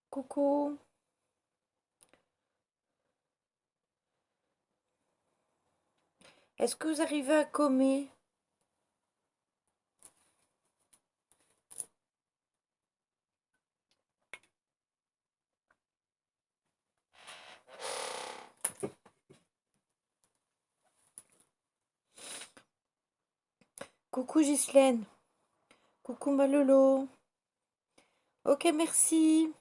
Coucou. Est-ce que vous arrivez à commer? Coucou Ghislaine. Coucou Malolo. Ok, merci.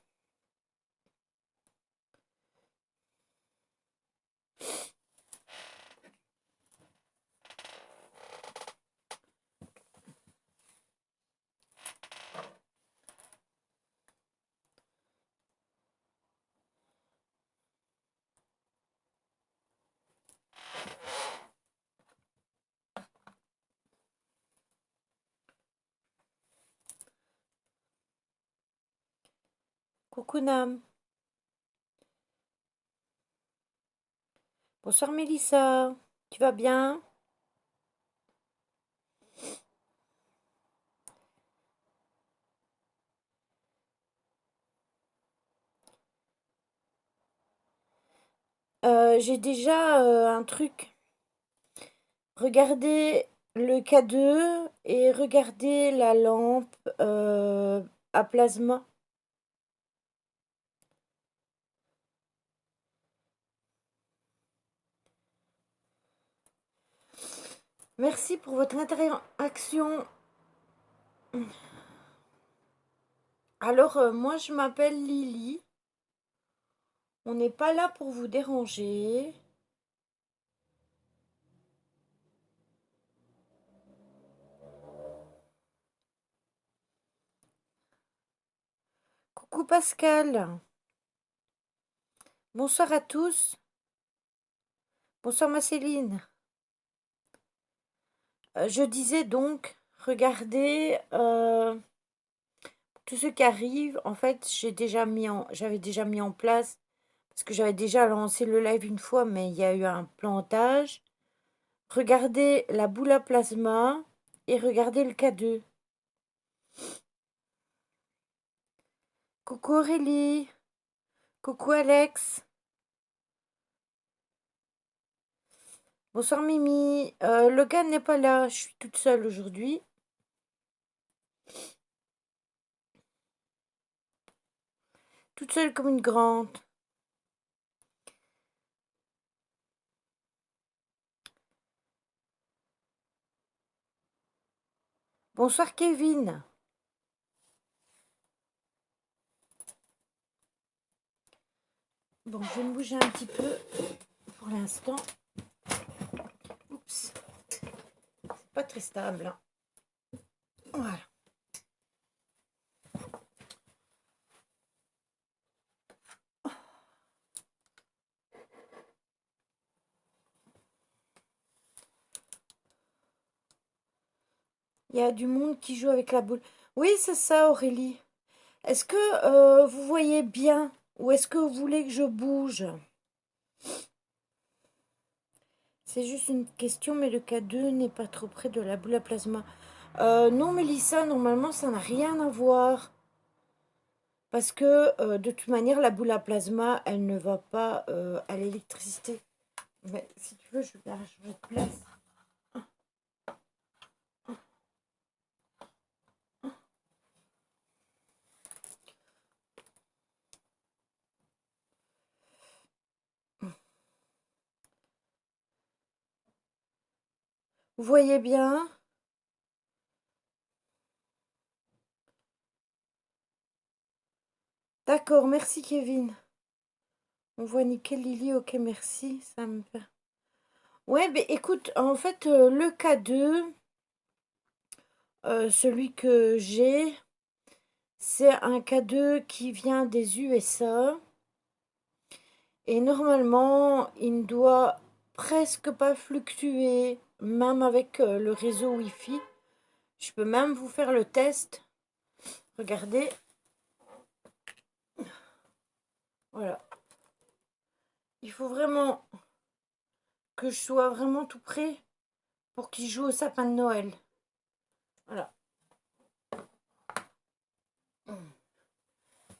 Coucou Nam. Bonsoir Mélissa. Tu vas bien? J'ai déjà un truc. Regardez le K2 et regardez la lampe à plasma. Merci pour votre interaction. Alors, moi, je m'appelle Lily. On n'est pas là pour vous déranger. Coucou Pascal. Bonsoir à tous. Bonsoir ma Céline. Je disais donc, regardez tous ceux qui arrivent. En fait, j'avais déjà mis en place parce que j'avais déjà lancé le live une fois, mais il y a eu un plantage. Regardez la boule à plasma et regardez le K2. Coucou Aurélie. Coucou Alex. Bonsoir Mimi. Logan n'est pas là. Je suis toute seule aujourd'hui. Toute seule comme une grande. Bonsoir Kevin. Bon, je vais me bouger un petit peu pour l'instant. Oups. C'est pas très stable, hein. Voilà. Il y a du monde qui joue avec la boule. Oui, c'est ça, Aurélie. Est-ce que vous voyez bien ou est-ce que vous voulez que je bouge? C'est juste une question, mais le K2 n'est pas trop près de la boule à plasma. Non, Mélissa, normalement, ça n'a rien à voir. Parce que, de toute manière, la boule à plasma, elle ne va pas à l'électricité. Mais si tu veux, je vais la changer de place. Vous voyez bien? D'accord, merci Kevin. On voit nickel Lily, ok, merci. Ça me fait. Ouais, mais écoute, en fait, le K2, celui que j'ai, c'est un K2 qui vient des USA. Et normalement, il ne doit presque pas fluctuer. même avec le réseau Wi-Fi. Je peux même vous faire le test. Regardez. Voilà. Il faut vraiment que je sois vraiment tout près pour qu'il joue au sapin de Noël. Voilà.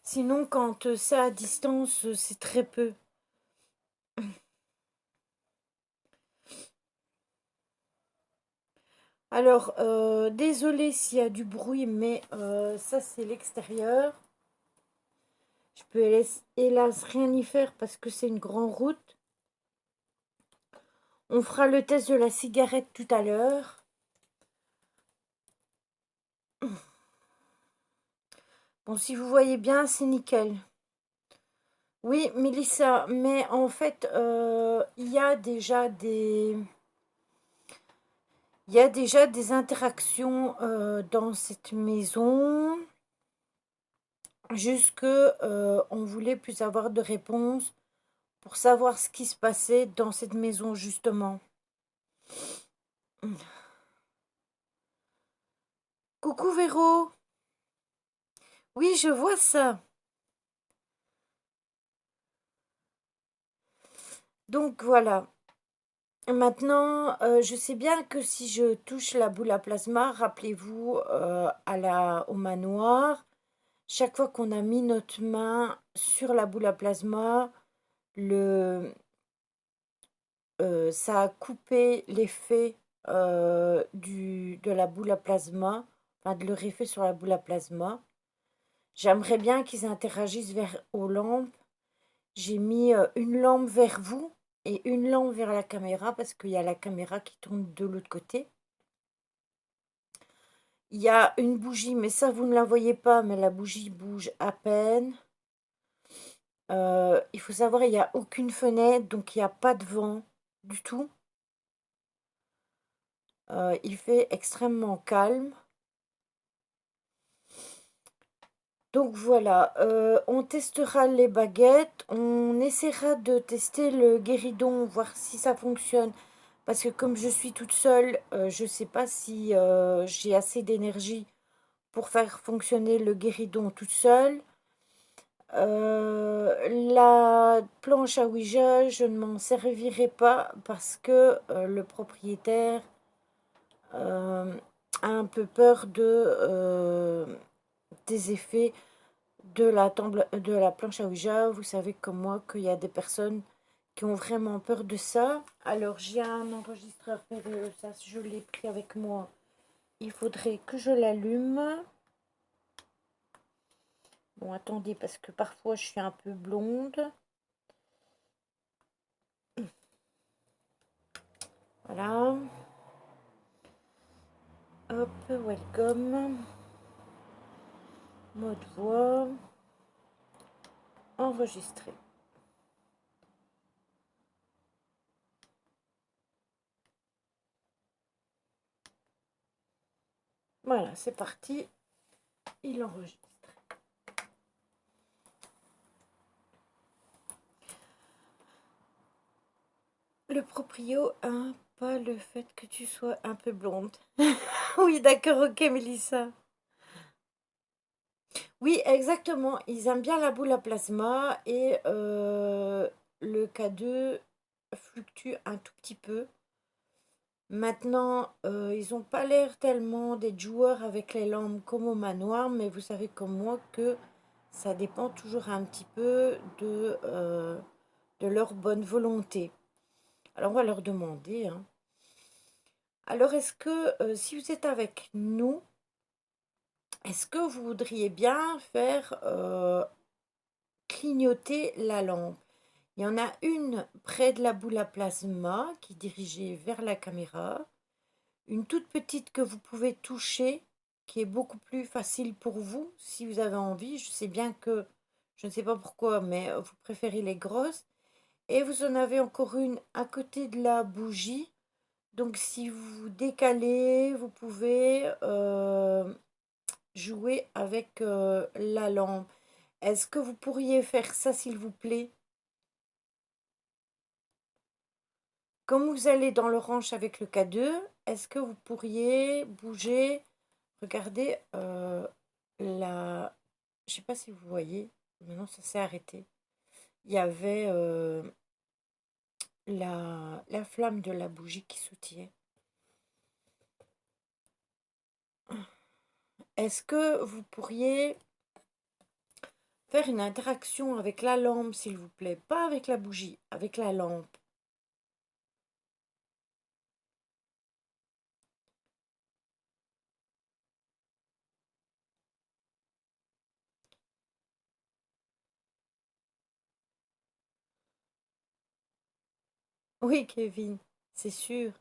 Sinon, quand c'est à distance, c'est très peu. Alors, désolé s'il y a du bruit, mais ça, c'est l'extérieur. Je peux hélas rien y faire parce que c'est une grande route. On fera le test de la cigarette tout à l'heure. Bon, si vous voyez bien, c'est nickel. Oui, Mélissa, mais en fait, il y a déjà des... Il y a déjà des interactions dans cette maison. Juste que on voulait plus avoir de réponses pour savoir ce qui se passait dans cette maison, justement. Coucou Véro. Oui, je vois ça. Donc voilà. Maintenant, je sais bien que si je touche la boule à plasma, rappelez-vous au manoir, chaque fois qu'on a mis notre main sur la boule à plasma, ça a coupé l'effet de la boule à plasma, enfin de leur effet sur la boule à plasma. J'aimerais bien qu'ils interagissent aux lampes. J'ai mis une lampe vers vous et une lampe vers la caméra parce qu'il y a la caméra qui tourne de l'autre côté. Il y a une bougie, mais ça vous ne la voyez pas, mais la bougie bouge à peine. Il faut savoir, il n'y a aucune fenêtre, donc il n'y a pas de vent du tout. Il fait extrêmement calme. Donc voilà, on testera les baguettes, on essaiera de tester le guéridon, voir si ça fonctionne. Parce que comme je suis toute seule, je ne sais pas si j'ai assez d'énergie pour faire fonctionner le guéridon toute seule. La planche à Ouija, je ne m'en servirai pas parce que le propriétaire a un peu peur des effets de la planche à Ouija. Vous savez comme moi qu'il y a des personnes qui ont vraiment peur de ça. Alors j'ai un enregistreur PVE, ça je l'ai pris avec moi. Il faudrait que je l'allume. Bon, attendez, parce que parfois je suis un peu blonde. Voilà. Hop, welcome. Mode voix. Enregistrer. Voilà, c'est parti. Il enregistre. Le proprio, hein, pas le fait que tu sois un peu blonde. Oui, d'accord, ok, Mélissa. Oui, exactement. Ils aiment bien la boule à plasma et le K2 fluctue un tout petit peu. Maintenant, ils n'ont pas l'air tellement d'être joueurs avec les lampes comme au manoir, mais vous savez comme moi que ça dépend toujours un petit peu de leur bonne volonté. Alors, on va leur demander, hein. Alors, est-ce que si vous êtes avec nous, est-ce que vous voudriez bien faire clignoter la lampe? Il y en a une près de la boule à plasma qui est dirigée vers la caméra. Une toute petite que vous pouvez toucher, qui est beaucoup plus facile pour vous si vous avez envie. Je sais bien que, je ne sais pas pourquoi, mais vous préférez les grosses. Et vous en avez encore une à côté de la bougie. Donc si vous décalez, vous pouvez jouer avec la lampe. Est-ce que vous pourriez faire ça, s'il vous plaît? comme vous allez dans l'orange avec le K2, est-ce que vous pourriez bouger? Regardez la... Je sais pas si vous voyez, maintenant ça s'est arrêté. Il y avait la flamme de la bougie qui sautillait. Est-ce que vous pourriez faire une interaction avec la lampe, s'il vous plaît? Pas avec la bougie, avec la lampe. Oui, Kevin, c'est sûr.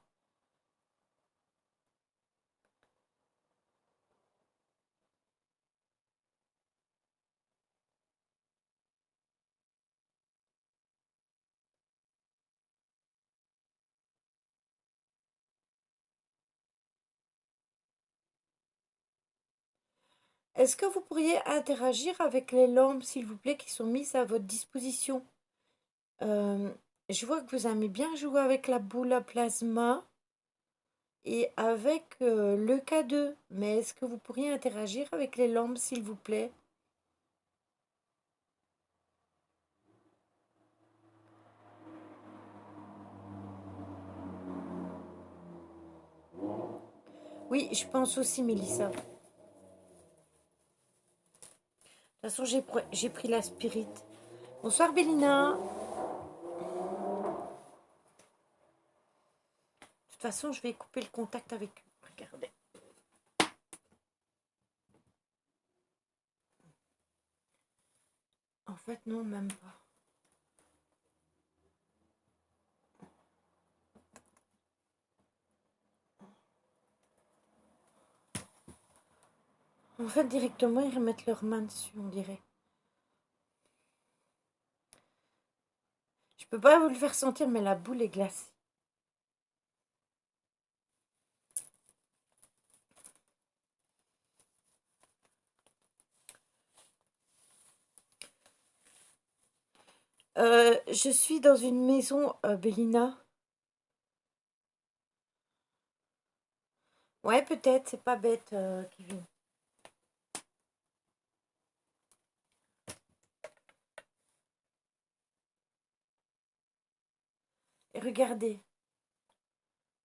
Est-ce que vous pourriez interagir avec les lampes, s'il vous plaît, qui sont mises à votre disposition? Euh, je vois que vous aimez bien jouer avec la boule à plasma et avec le K2, mais est-ce que vous pourriez interagir avec les lampes, s'il vous plaît? Oui, je pense aussi, Mélissa. De toute façon, j'ai pris la spirit. Bonsoir, Bélina. De toute façon, je vais couper le contact avec eux. Regardez. En fait, non, même pas. En fait, directement, ils remettent leurs mains dessus, on dirait. Je peux pas vous le faire sentir, mais la boule est glacée. Je suis dans une maison, Bélina. Ouais, peut-être, c'est pas bête, Kevin. Et regardez,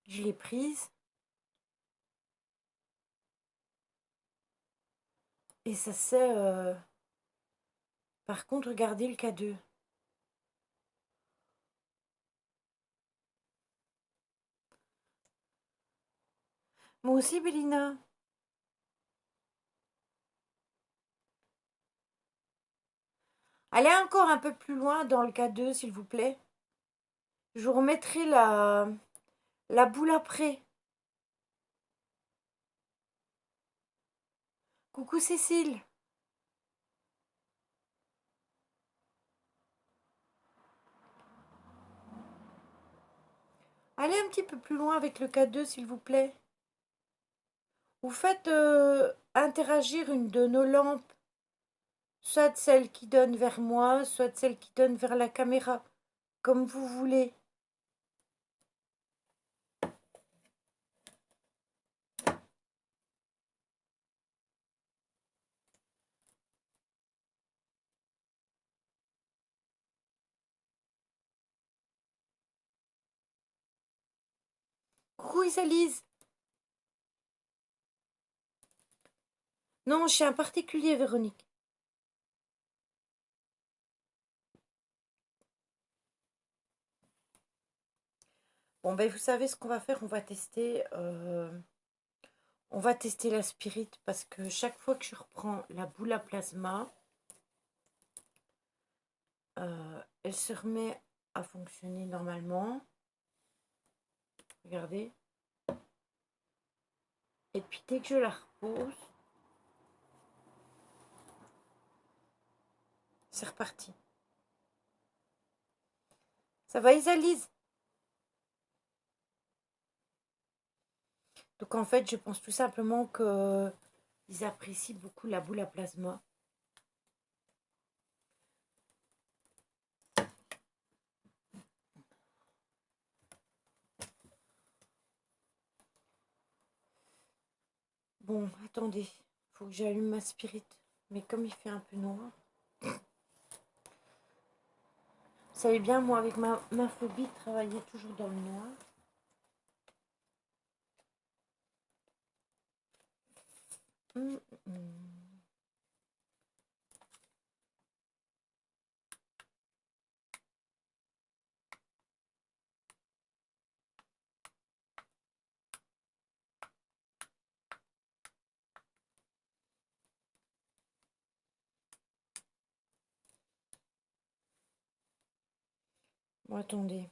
je l'ai prise. Et ça c'est... Par contre, regardez le K2. Moi aussi, Bélina. Allez encore un peu plus loin dans le K2, s'il vous plaît. Je vous remettrai la boule après. Coucou Cécile. Allez un petit peu plus loin avec le K2, s'il vous plaît. Vous faites interagir une de nos lampes, soit celle qui donne vers moi, soit celle qui donne vers la caméra, comme vous voulez. Coucou Isalise. Non, chien particulier, Véronique. Bon, ben vous savez ce qu'on va faire, on va tester la spirit parce que chaque fois que je reprends la boule à plasma, elle se remet à fonctionner normalement. Regardez. Et puis dès que je la repose, c'est reparti. Ça va, Isalise? Donc en fait, je pense tout simplement qu'ils apprécient beaucoup la boule à plasma. Bon, attendez. Faut que j'allume ma spirit. Mais comme il fait un peu noir. Vous savez bien, moi, avec ma phobie, de travailler toujours dans le noir. Hum, hum. Bon, attendez.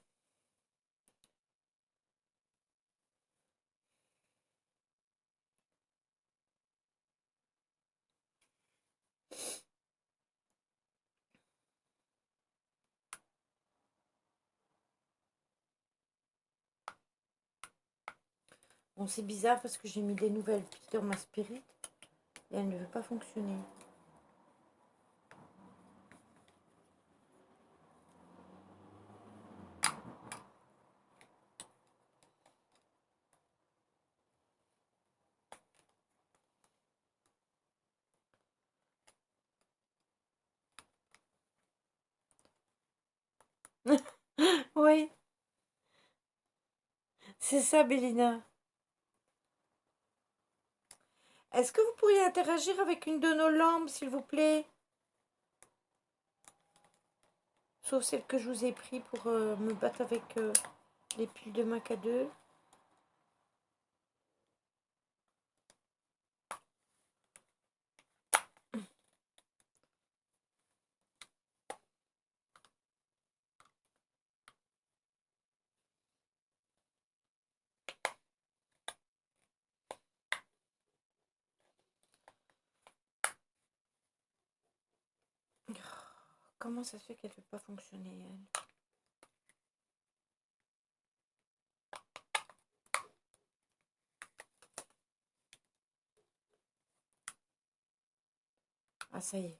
Bon, c'est bizarre parce que j'ai mis des nouvelles piles dans ma spirit et elle ne veut pas fonctionner. Oui, c'est ça, Bélina. Est-ce que vous pourriez interagir avec une de nos lampes, s'il vous plaît? Sauf celle que je vous ai pris pour me battre avec les piles de Mac à 2. Comment ça se fait qu'elle ne fait pas fonctionner, elle? Ah, ça y est.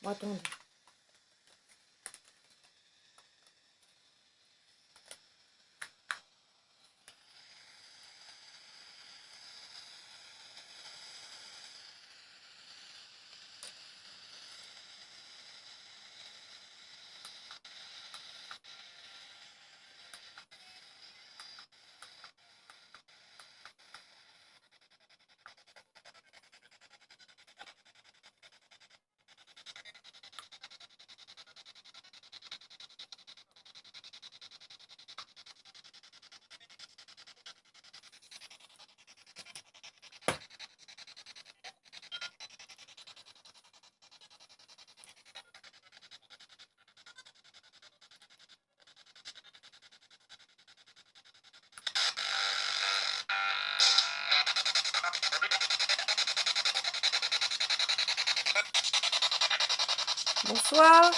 Bon, attendez. Bonsoir.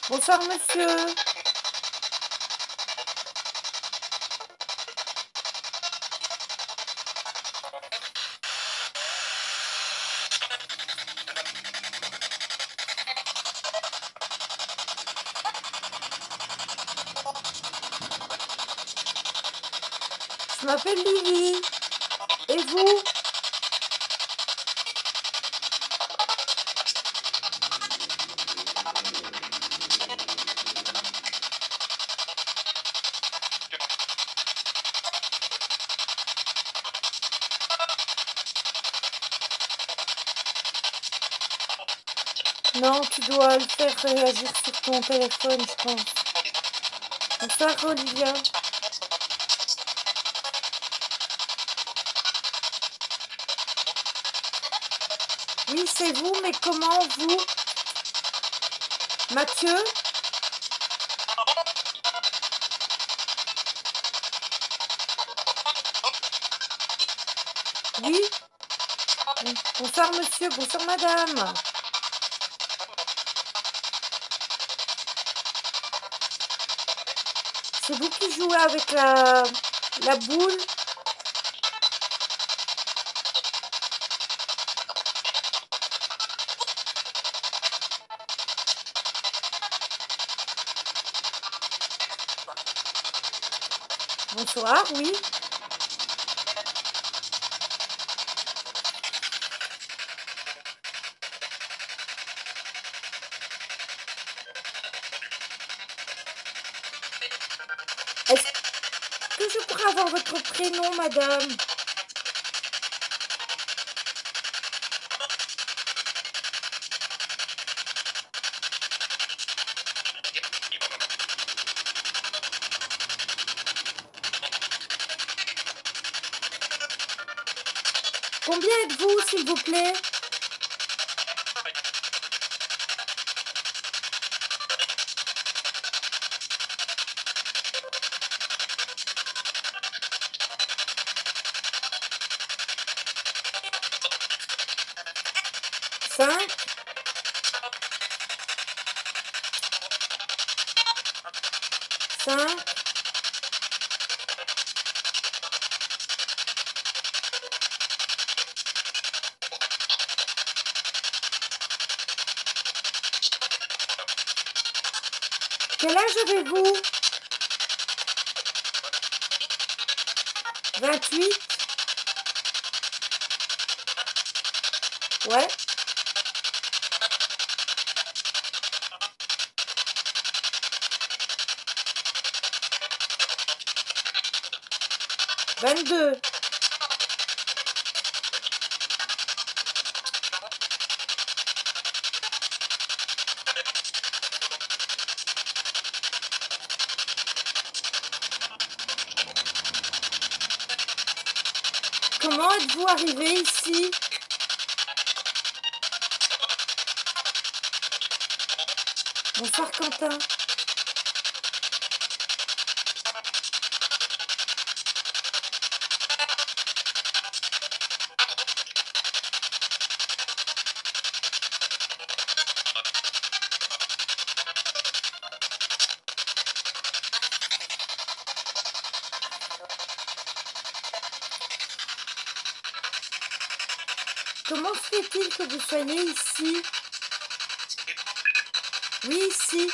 Bonsoir, monsieur. Je m'appelle Lily. Et vous? Non, tu dois le faire réagir sur ton téléphone, je pense. Bonsoir, Olivia. Oui, c'est vous, mais comment vous? Mathieu? Oui? Bonsoir, monsieur. Bonsoir, madame. C'est vous qui jouez avec la boule? Bonsoir, oui. Est-ce que je pourrais avoir votre prénom, madame? Combien êtes-vous, s'il vous plaît? Cinq? Cinq? Quel âge avez-vous? 28? Ouais. 22. Comment êtes-vous arrivé ici? Bonsoir, Quentin. Comment se fait-il que vous soyez ici? Oui, ici.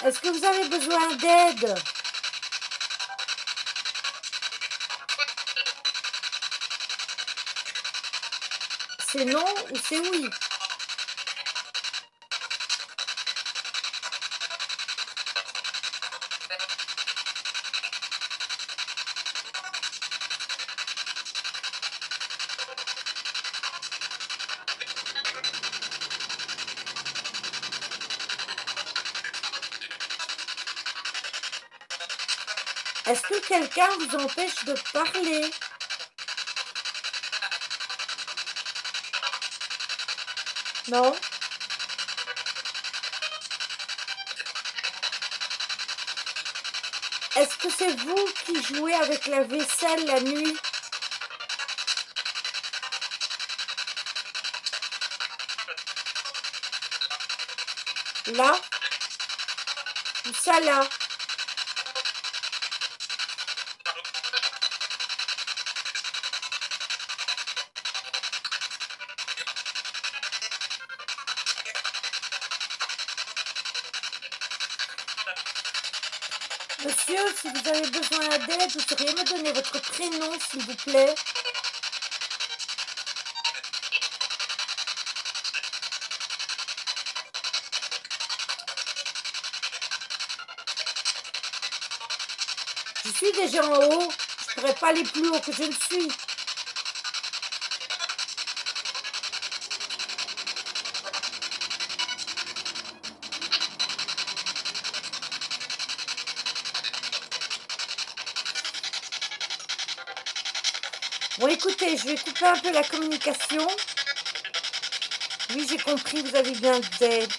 Est-ce que vous avez besoin d'aide? C'est non ou c'est oui? Est-ce que quelqu'un vous empêche de parler? Non? Est-ce que c'est vous qui jouez avec la vaisselle la nuit? Là? Ou ça là? Monsieur, si vous avez besoin d'aide, vous pourriez me donner votre prénom, s'il vous plaît? Je suis déjà en haut. Je ne pourrais pas aller plus haut que je ne suis. Bon, écoutez, je vais couper un peu la communication. Oui, j'ai compris, vous avez bien d'aide.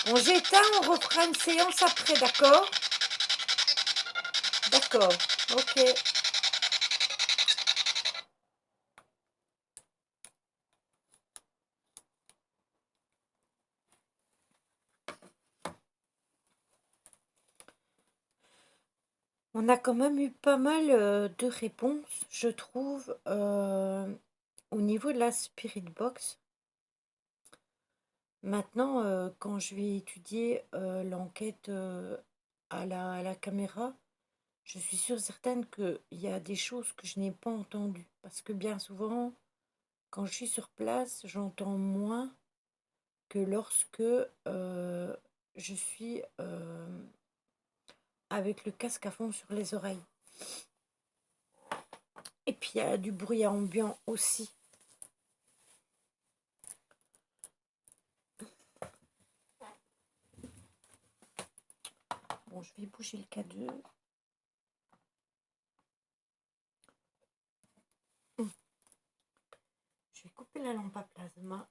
Bon, j'éteins, on refera une séance après, d'accord? D'accord, ok. On a quand même eu pas mal de réponses, je trouve, au niveau de la Spirit Box. Maintenant, quand je vais étudier l'enquête à la caméra, je suis sûre certaine qu'il y a des choses que je n'ai pas entendues. Parce que bien souvent, quand je suis sur place, j'entends moins que lorsque je suis avec le casque à fond sur les oreilles. Et puis il y a du bruit ambiant aussi. Bon, je vais bouger le K2. Je vais couper la lampe à plasma.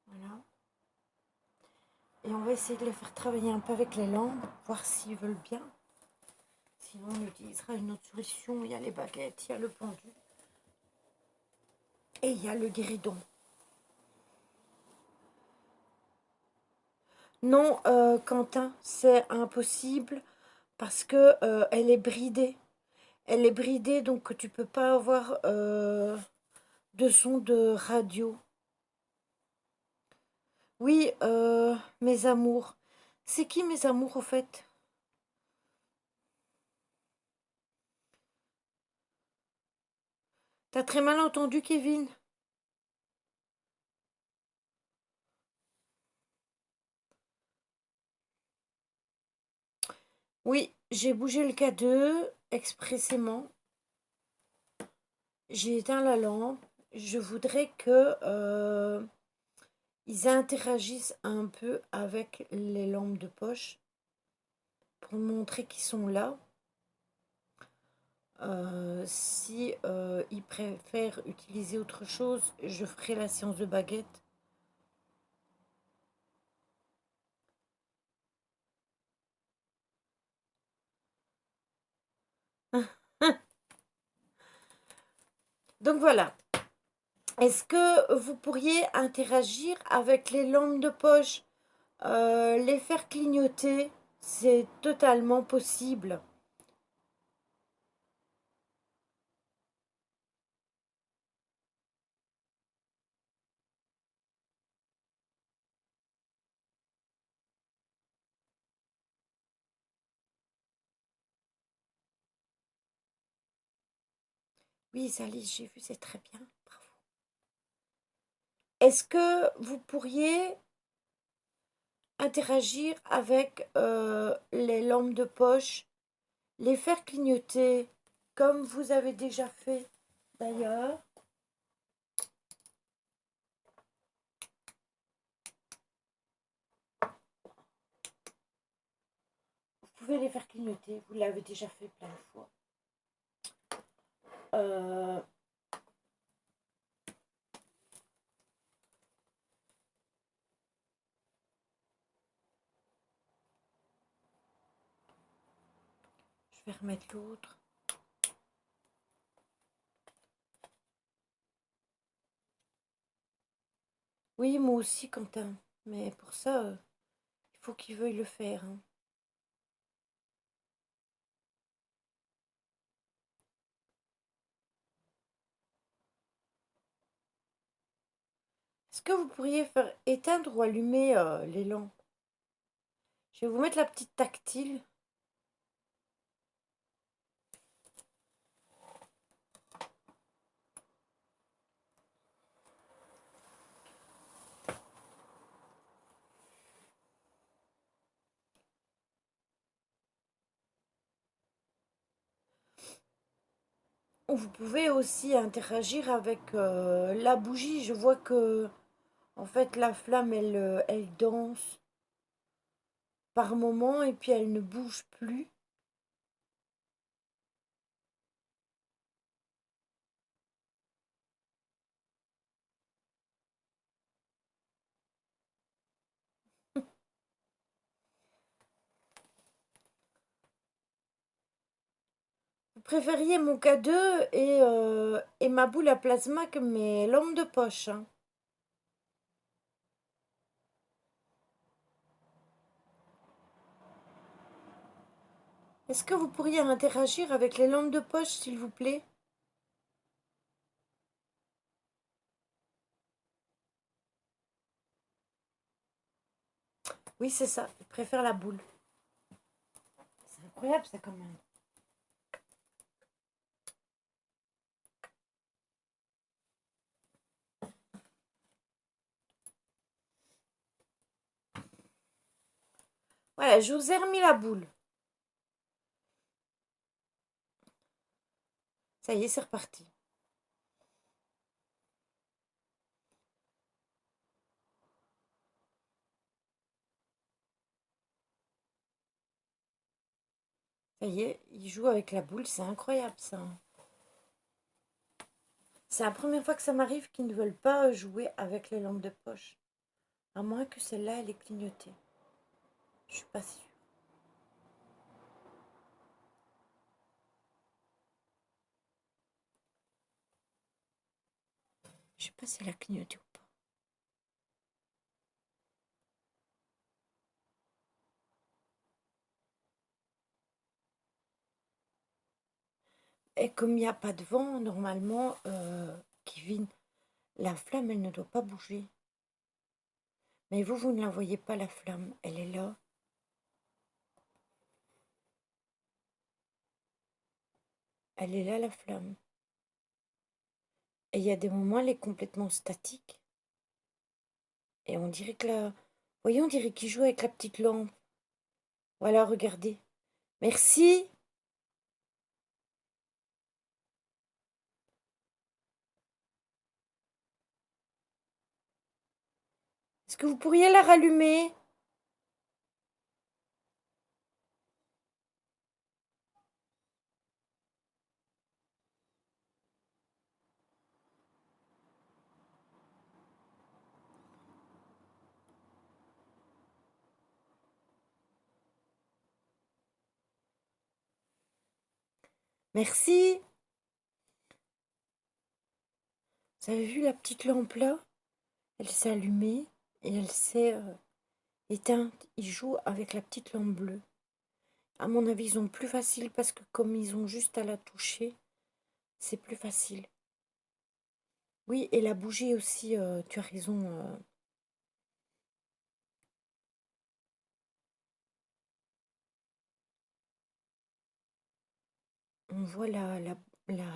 Voilà. Et on va essayer de les faire travailler un peu avec les lampes, voir s'ils veulent bien. Sinon, on utilisera une autre solution. Il y a les baguettes, il y a le pendu. Et il y a le guéridon. Non, Quentin, c'est impossible parce que elle est bridée. Elle est bridée, donc tu peux pas avoir de son de radio. Oui, mes amours. C'est qui mes amours, au fait? T'as très mal entendu, Kevin? Oui, j'ai bougé le K2 expressément. J'ai éteint la lampe. Je voudrais que ils interagissent un peu avec les lampes de poche pour montrer qu'ils sont là. Si ils préfèrent utiliser autre chose, je ferai la séance de baguette. Donc voilà. Est-ce que vous pourriez interagir avec les lampes de poche, les faire clignoter? C'est totalement possible. Oui, Sally, j'ai vu, c'est très bien. Bravo. Est-ce que vous pourriez interagir avec les lampes de poche, les faire clignoter comme vous avez déjà fait d'ailleurs? Vous pouvez les faire clignoter, vous l'avez déjà fait plein de fois. Euh, je vais remettre l'autre. Oui, moi aussi, Quentin. Mais pour ça, il faut qu'il veuille le faire, hein. Est-ce que vous pourriez faire éteindre ou allumer les lampes? Je vais vous mettre la petite tactile. Vous pouvez aussi interagir avec la bougie. Je vois que, en fait, la flamme, elle danse par moment et puis elle ne bouge plus. préfériez mon K2 et ma boule à plasma que mes lampes de poche, hein. Est-ce que vous pourriez interagir avec les lampes de poche, s'il vous plaît? Oui, c'est ça. Je préfère la boule. C'est incroyable, ça, quand même. Voilà, je vous ai remis la boule. Ça y est, c'est reparti. Ça y est, il joue avec la boule. C'est incroyable, ça. C'est la première fois que ça m'arrive qu'ils ne veulent pas jouer avec les lampes de poche. À moins que celle-là, elle est clignotée. Je suis pas sûre. Je sais pas si elle a clignoté ou pas. Et comme il n'y a pas de vent, normalement, Kevin, la flamme, elle ne doit pas bouger. Mais vous, vous ne la voyez pas, la flamme. Elle est là. Elle est là, la flamme. Et il y a des moments, elle est complètement statique. Et on dirait que la... Voyez, on dirait qu'il joue avec la petite lampe. Voilà, regardez. Merci. Est-ce que vous pourriez la rallumer? Merci. Vous avez vu la petite lampe là? Elle s'est allumée et elle s'est éteinte. Ils jouent avec la petite lampe bleue. À mon avis, ils ont plus facile parce que comme ils ont juste à la toucher, c'est plus facile. Oui, et la bougie aussi, tu as raison. On voit la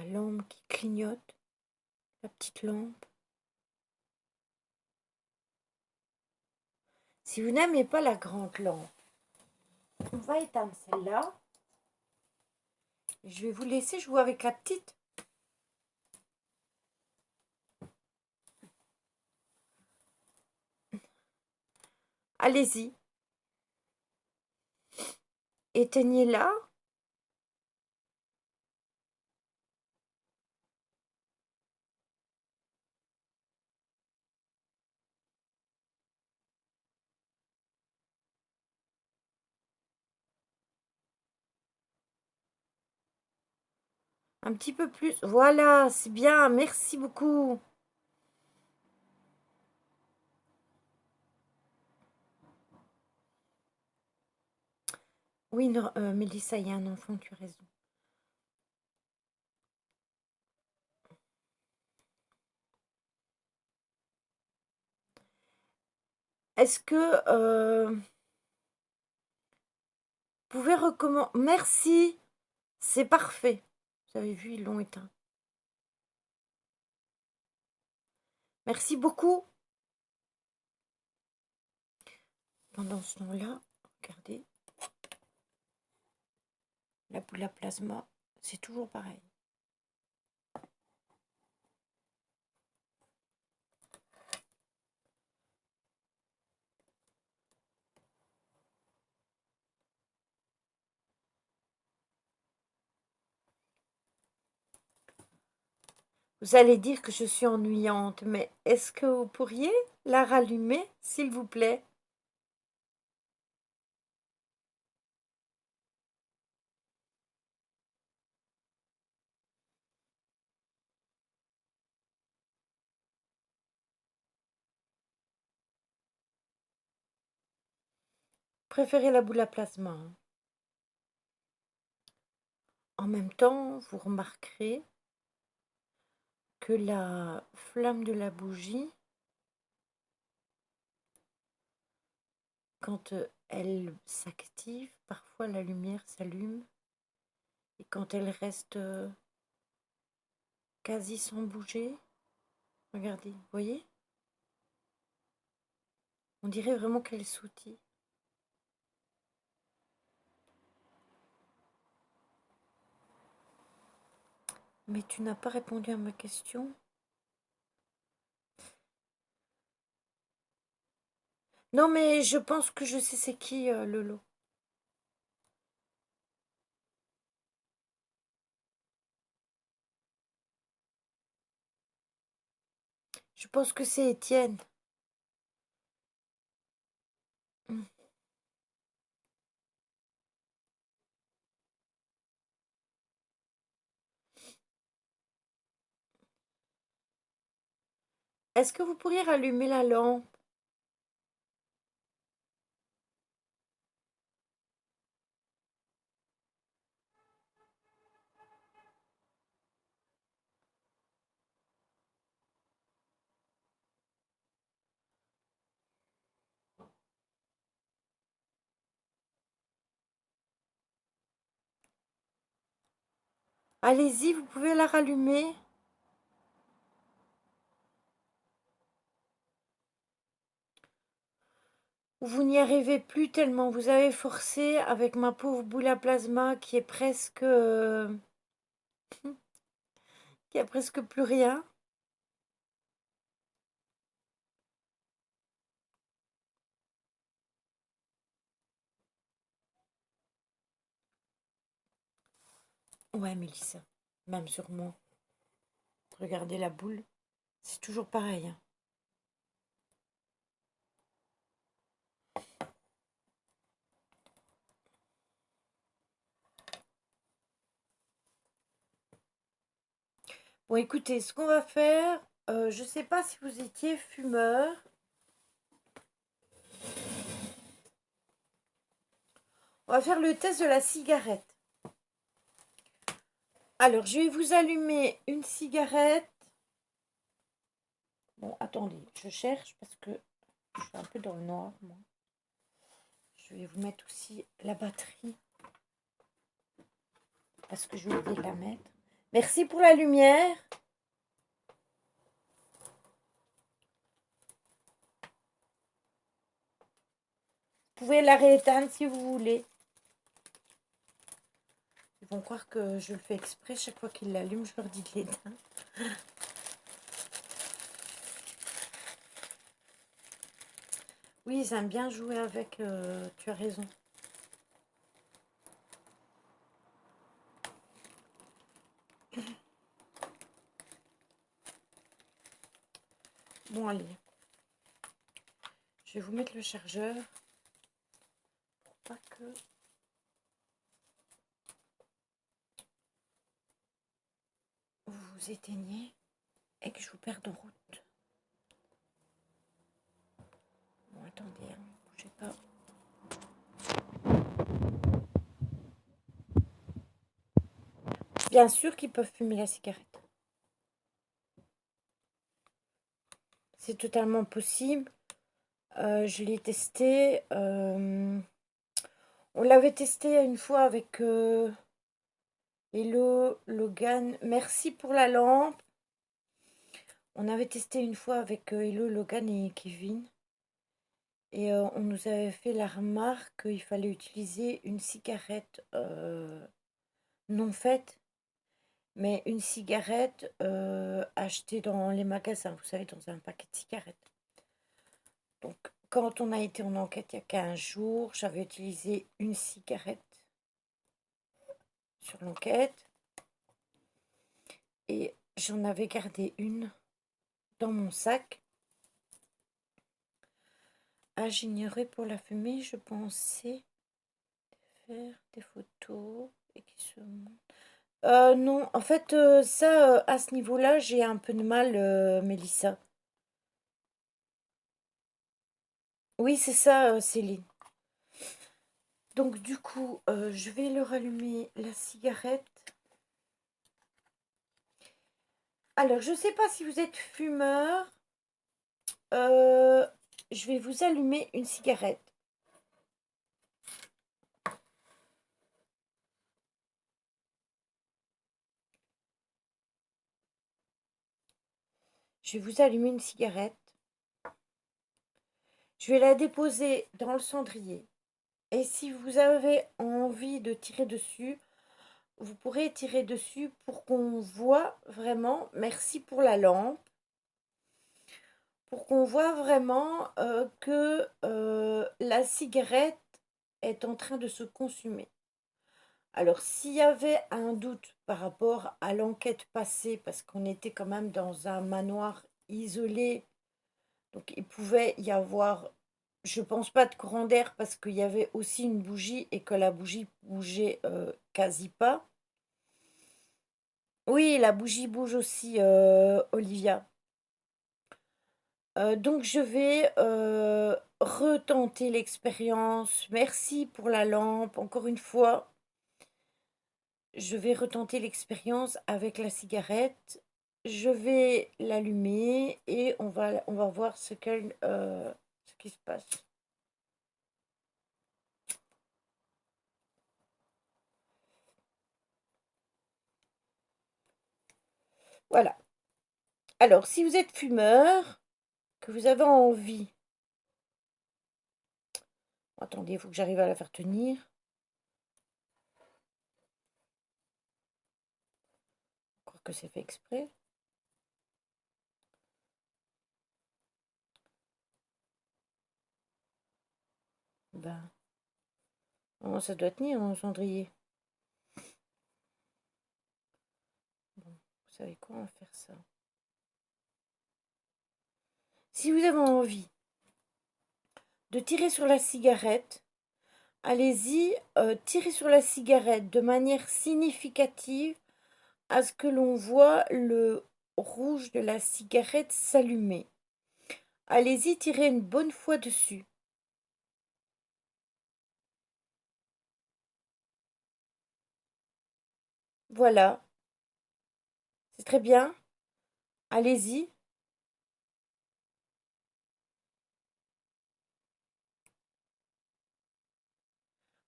lampe qui clignote, la petite lampe. Si vous n'aimez pas la grande lampe, on va éteindre celle-là. Je vais vous laisser jouer avec la petite. Allez-y. Éteignez-la. Un petit peu plus. Voilà, c'est bien. Merci beaucoup. Oui, non, Mélissa, il y a un enfant, tu as raison. Est-ce que vous pouvez recommencer? Merci, c'est parfait. Vous avez vu, ils l'ont éteint. Merci beaucoup. Pendant ce temps-là, regardez, la boule à plasma, c'est toujours pareil. Vous allez dire que je suis ennuyante, mais est-ce que vous pourriez la rallumer, s'il vous plaît? préférez la boule à plasma, hein. En même temps, vous remarquerez que la flamme de la bougie, quand elle s'active, parfois la lumière s'allume. Et quand elle reste quasi sans bouger, regardez, vous voyez? On dirait vraiment qu'elle sautille. Mais tu n'as pas répondu à ma question. Non, mais je pense que je sais c'est qui, Lolo. Je pense que c'est Étienne. Hmm. Est-ce que vous pourriez rallumer la lampe? Allez-y, vous pouvez la rallumer. Vous n'y arrivez plus tellement vous avez forcé avec ma pauvre boule à plasma qui est presque... qui a presque plus rien. Ouais, Mélissa, même sur moi. Regardez la boule, c'est toujours pareil, hein. Bon, écoutez, ce qu'on va faire, je sais pas si vous étiez fumeur. On va faire le test de la cigarette. Alors, je vais vous allumer une cigarette. Bon, attendez, je cherche parce que je suis un peu dans le noir, moi. Je vais vous mettre aussi la batterie parce que je vais oublier de la mettre. Merci pour la lumière. Vous pouvez la rééteindre si vous voulez. Ils vont croire que je le fais exprès. Chaque fois qu'ils l'allument, je leur dis de l'éteindre. Oui, ils aiment bien jouer avec. Tu as raison. Bon, allez. Je vais vous mettre le chargeur. Pour pas que... vous vous éteignez et que je vous perde de route. Bon, attendez, hein, bougez pas. Bien sûr qu'ils peuvent fumer la cigarette. C'est totalement possible. Je l'ai testé. On l'avait testé une fois avec Hello, Logan. Merci pour la lampe. On avait testé une fois avec Hello, Logan et Kevin. Et on nous avait fait la remarque qu'il fallait utiliser une cigarette non faite, mais une cigarette achetée dans les magasins, vous savez, dans un paquet de cigarettes. Donc, quand on a été en enquête il y a 15 jours, j'avais utilisé une cigarette sur l'enquête et j'en avais gardé une dans mon sac. Ah, j'ignorais pour la fumée, je pensais faire des photos et qui se montrent. Non, en fait, ça, à ce niveau-là, j'ai un peu de mal, Mélissa. Oui, c'est ça, Céline. Donc du coup, je vais leur allumer la cigarette. Alors, je ne sais pas si vous êtes fumeur. Je vais vous allumer une cigarette. Je vais vous allumer une cigarette. Je vais la déposer dans le cendrier. Et si vous avez envie de tirer dessus, vous pourrez tirer dessus pour qu'on voit vraiment, merci pour la lampe, pour qu'on voit vraiment que la cigarette est en train de se consumer. Alors, s'il y avait un doute par rapport à l'enquête passée, parce qu'on était quand même dans un manoir isolé, donc il pouvait y avoir, je pense pas de courant d'air, parce qu'il y avait aussi une bougie et que la bougie bougeait quasi pas. Oui, la bougie bouge aussi, Olivia. Donc je vais retenter l'expérience. Merci pour la lampe, encore une fois. Je vais retenter l'expérience avec la cigarette. Je vais l'allumer et on va voir ce qui se passe. Voilà. Alors, si vous êtes fumeur, que vous avez envie... Attendez, il faut que j'arrive à la faire tenir. Je crois que c'est fait exprès. Ben, oh, ça doit tenir mon cendrier. Bon, vous savez quoi, on va faire ça. Si vous avez envie de tirer sur la cigarette, allez-y, tirez sur la cigarette de manière significative à ce que l'on voit le rouge de la cigarette s'allumer. Allez-y, tirez une bonne fois dessus. Voilà, c'est très bien. Allez-y.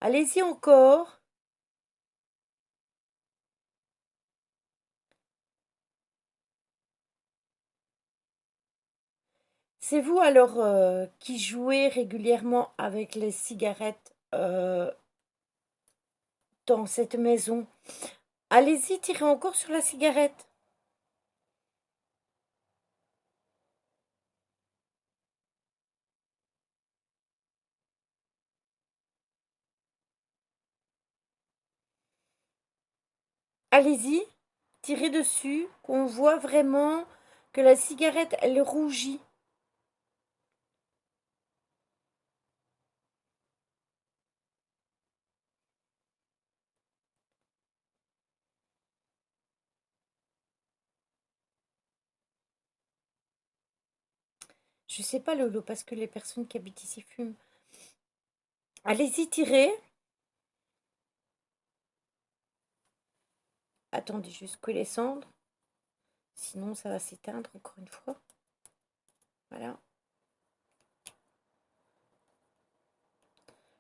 Allez-y encore. C'est vous alors qui jouez régulièrement avec les cigarettes dans cette maison. Allez-y, tirez encore sur la cigarette. Allez-y, tirez dessus, qu'on voit vraiment que la cigarette, elle rougit. Je sais pas, Lolo, parce que les personnes qui habitent ici fument. Allez-y, tirez. Attendez jusqu'à les cendres. Sinon, ça va s'éteindre encore une fois. Voilà.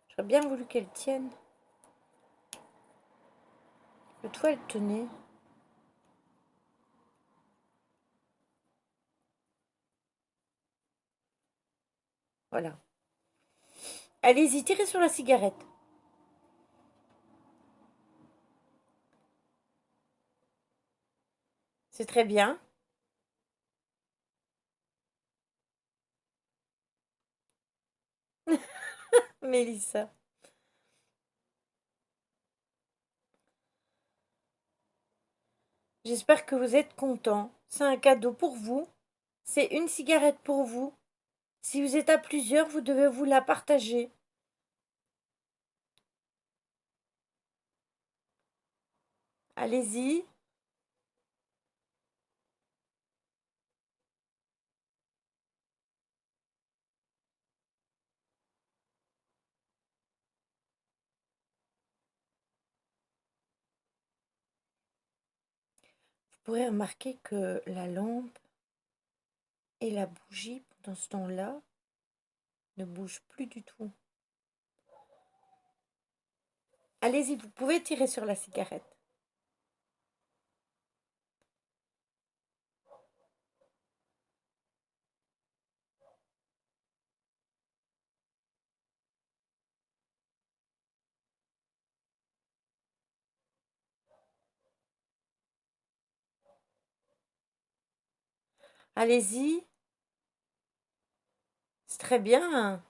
J'aurais bien voulu qu'elle tienne. L'autre fois, elle tenait. Voilà. Allez-y, tirez sur la cigarette. C'est très bien. Mélissa. J'espère que vous êtes content. C'est un cadeau pour vous. C'est une cigarette pour vous. Si vous êtes à plusieurs, vous devez vous la partager. Allez-y. pourrez remarquer que la lampe et la bougie, pendant ce temps-là, ne bougent plus du tout. Allez-y, vous pouvez tirer sur la cigarette. Allez-y, c'est très bien.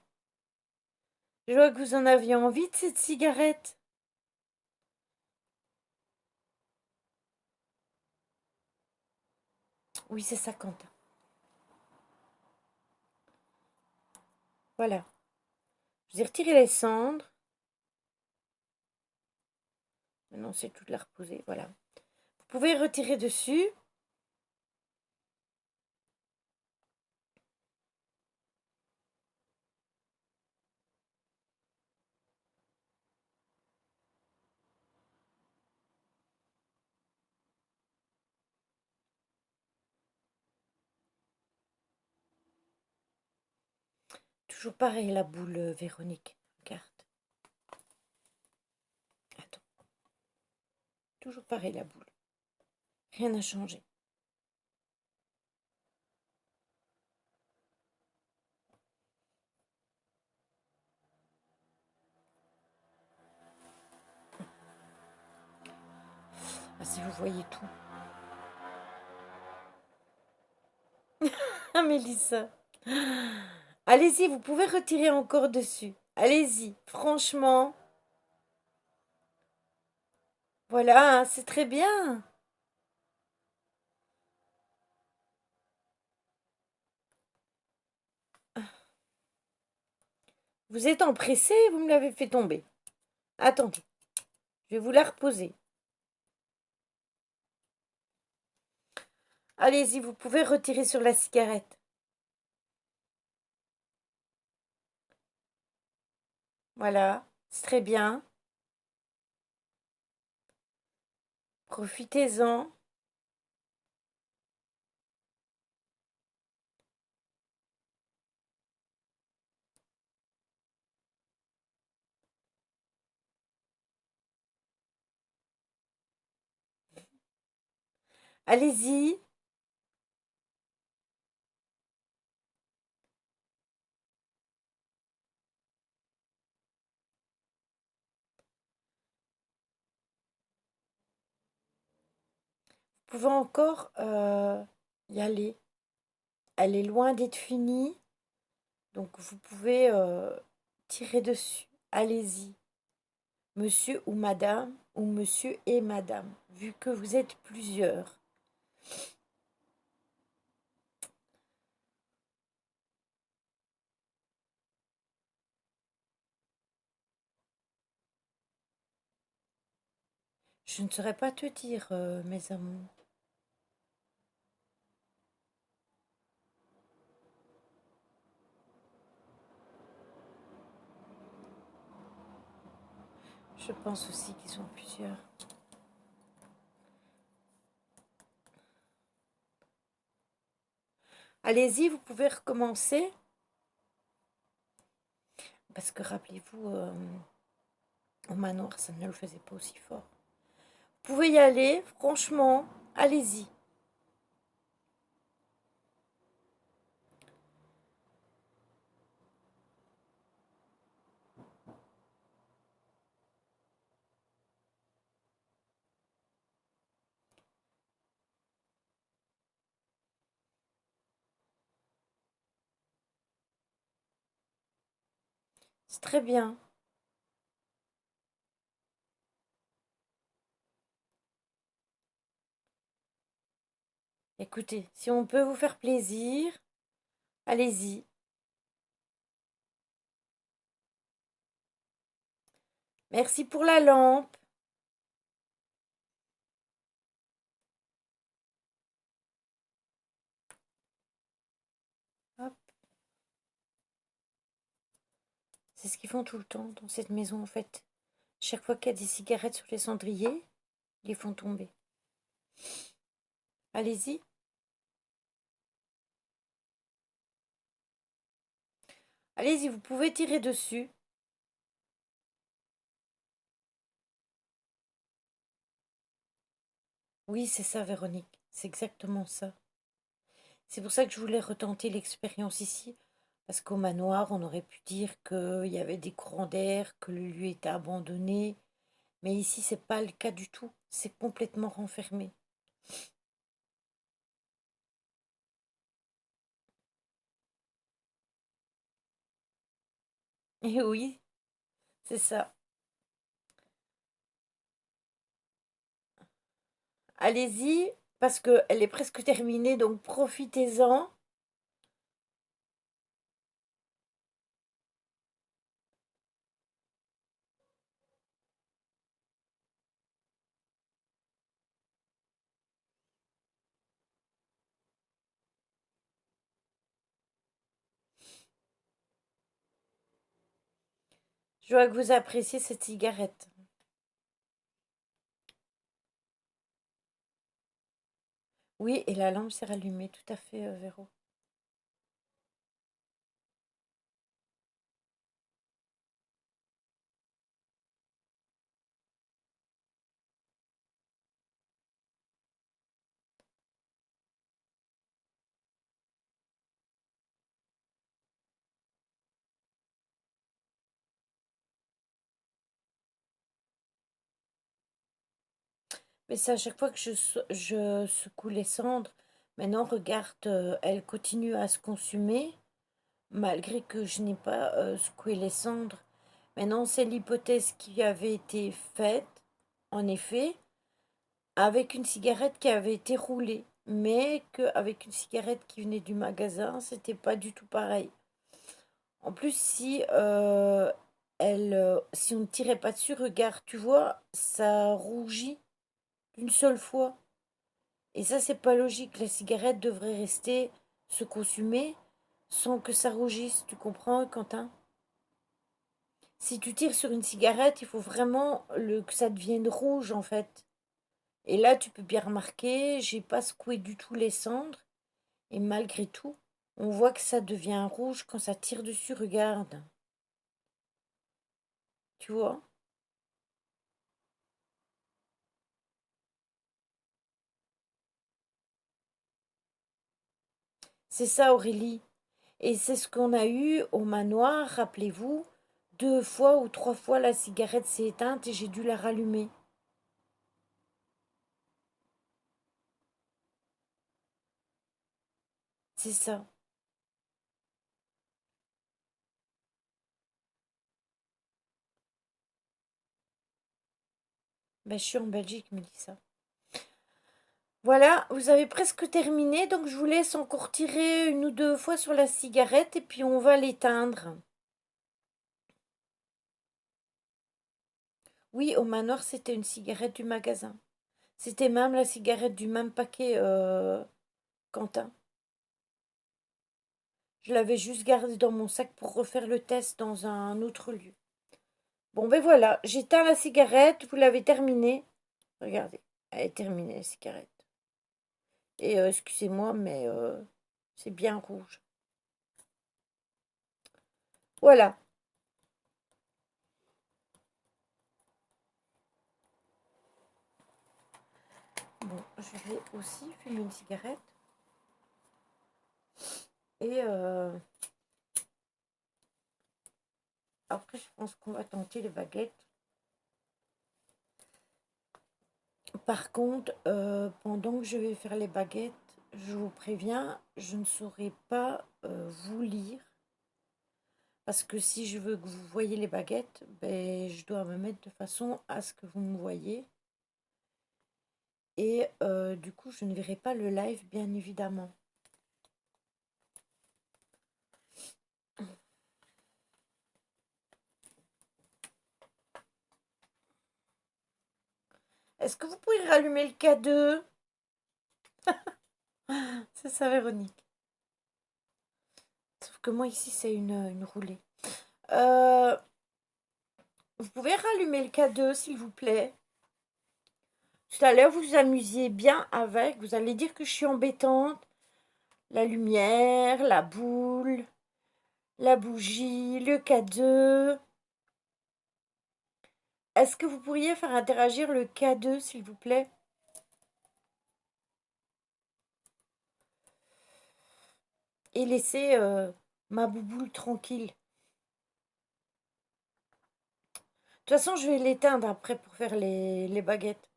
Je vois que vous en aviez envie de cette cigarette. Oui, c'est ça, Quentin. Voilà. Je vous ai retiré les cendres. Maintenant, c'est tout de la reposer. Voilà. Vous pouvez retirer dessus. Toujours pareil, la boule, Véronique. Regarde. Attends. Toujours pareil, la boule. Rien n'a changé. Ah, si vous voyez tout. Ah, Mélissa. Allez-y, vous pouvez retirer encore dessus. Allez-y, franchement. Voilà, c'est très bien. Vous êtes empressé, vous me l'avez fait tomber. Attendez, je vais vous la reposer. Allez-y, vous pouvez retirer sur la cigarette. Voilà, c'est très bien. Profitez-en. Allez-y. Vous pouvez encore y aller. Elle est loin d'être finie, donc vous pouvez tirer dessus. Allez-y. Monsieur ou monsieur et madame, vu que vous êtes plusieurs. Je ne saurais pas te dire, mes amours. Je pense aussi qu'ils sont plusieurs. Allez-y, vous pouvez recommencer. Parce que rappelez-vous, au manoir, ça ne le faisait pas aussi fort. Vous pouvez y aller, franchement, allez-y. C'est très bien. Écoutez, si on peut vous faire plaisir, allez-y. Merci pour la lampe. Hop. C'est ce qu'ils font tout le temps dans cette maison, en fait. Chaque fois qu'il y a des cigarettes sur les cendriers, ils les font tomber. Allez-y. Allez-y, vous pouvez tirer dessus. Oui, c'est ça, Véronique. C'est exactement ça. C'est pour ça que je voulais retenter l'expérience ici. Parce qu'au manoir, on aurait pu dire qu'il y avait des courants d'air, que le lieu était abandonné. Mais ici, c'est pas le cas du tout. C'est complètement renfermé. Et oui, c'est ça. Allez-y, parce qu'elle est presque terminée, donc profitez-en. Je vois que vous appréciez cette cigarette. Oui, et la lampe s'est rallumée, tout à fait, Véro. Mais c'est à chaque fois que je secoue les cendres. Maintenant, regarde, elle continue à se consumer, malgré que je n'ai pas secoué les cendres. Maintenant, c'est l'hypothèse qui avait été faite, en effet, avec une cigarette qui avait été roulée. Mais qu'avec une cigarette qui venait du magasin, c'était pas du tout pareil. En plus, si on ne tirait pas dessus, regarde, tu vois, ça rougit d'une seule fois. Et ça, c'est pas logique. La cigarette devrait rester se consumer sans que ça rougisse. Tu comprends, Quentin? Si tu tires sur une cigarette, il faut vraiment que ça devienne rouge, en fait. Et là, tu peux bien remarquer, j'ai pas secoué du tout les cendres. Et malgré tout, on voit que ça devient rouge quand ça tire dessus. Regarde. Tu vois? C'est ça, Aurélie. Et c'est ce qu'on a eu au manoir, rappelez-vous. 2 fois ou 3 fois, la cigarette s'est éteinte et j'ai dû la rallumer. C'est ça. Ben, je suis en Belgique, Mélissa. Voilà, vous avez presque terminé, donc je vous laisse encore tirer 1 ou 2 fois sur la cigarette et puis on va l'éteindre. Oui, au manoir, c'était une cigarette du magasin. C'était même la cigarette du même paquet, Quentin. Je l'avais juste gardée dans mon sac pour refaire le test dans un autre lieu. Bon, ben voilà, j'éteins la cigarette, vous l'avez terminée. Regardez, elle est terminée, la cigarette. Et excusez-moi, mais c'est bien rouge. Voilà. Bon, je vais aussi fumer une cigarette. Et après, je pense qu'on va tenter les baguettes. Par contre, pendant que je vais faire les baguettes, je vous préviens, je ne saurai pas vous lire. Parce que si je veux que vous voyez les baguettes, ben, je dois me mettre de façon à ce que vous me voyez. Et du coup, je ne verrai pas le live, bien évidemment. Est-ce que vous pouvez rallumer le K2? C'est ça, Véronique. Sauf que moi, ici, c'est une roulée. Euh, vous pouvez rallumer le K2, s'il vous plaît? Tout à l'heure, vous vous amusiez bien avec. Vous allez dire que je suis embêtante. La lumière, la boule, la bougie, le cadeau. Est-ce que vous pourriez faire interagir le cadeau, s'il vous plaît? Et laisser ma bouboule tranquille. De toute façon, je vais l'éteindre après pour faire les baguettes.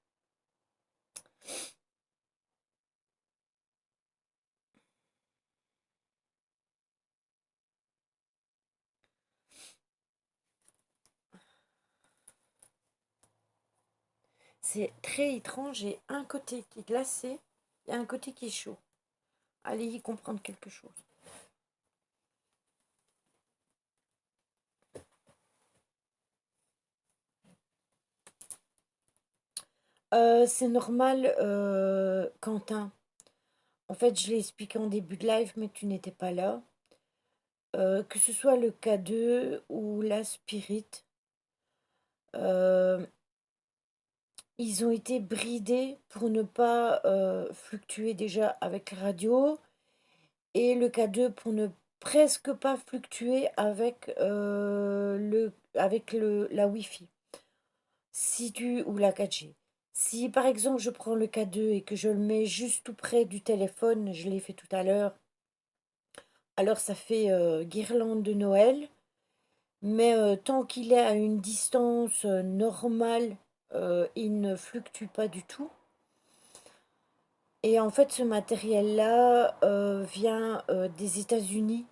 C'est très étrange. J'ai un côté qui est glacé et un côté qui est chaud. Allez y comprendre quelque chose. C'est normal, Quentin. En fait, je l'ai expliqué en début de live, mais tu n'étais pas là. Que ce soit le K2 ou la Spirit, euh, ils ont été bridés pour ne pas fluctuer déjà avec la radio et le K2 pour ne presque pas fluctuer avec la Wi-Fi. Si tu ou la 4G. Si par exemple je prends le K2 et que je le mets juste tout près du téléphone, je l'ai fait tout à l'heure, alors ça fait guirlande de Noël. Mais tant qu'il est à une distance normale, il ne fluctue pas du tout. Et en fait, ce matériel-là vient des États-Unis.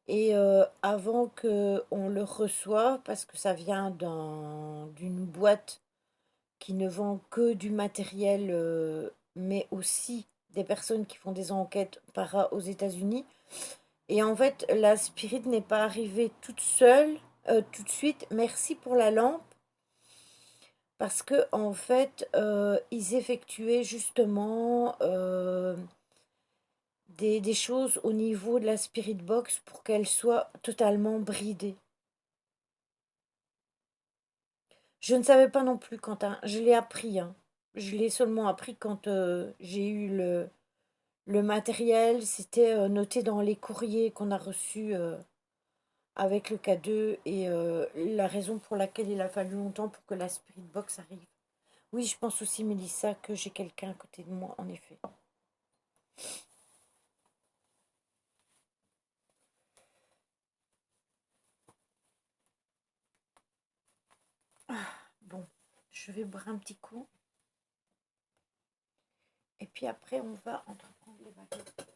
Et avant qu'on le reçoive, parce que ça vient d'une boîte qui ne vend que du matériel, mais aussi des personnes qui font des enquêtes aux États-Unis. Et en fait, la Spirit n'est pas arrivée toute seule, tout de suite. Merci pour la lampe. Parce que en fait, ils effectuaient justement des choses au niveau de la Spirit Box pour qu'elle soit totalement bridée. Je ne savais pas non plus, Quentin. Je l'ai appris, hein. Je l'ai seulement appris quand j'ai eu le matériel. C'était noté dans les courriers qu'on a reçus avec le K2 et la raison pour laquelle il a fallu longtemps pour que la Spirit Box arrive. Oui, je pense aussi, Mélissa, que j'ai quelqu'un à côté de moi, en effet. Bon, je vais boire un petit coup. Et puis après, on va entreprendre les baguettes.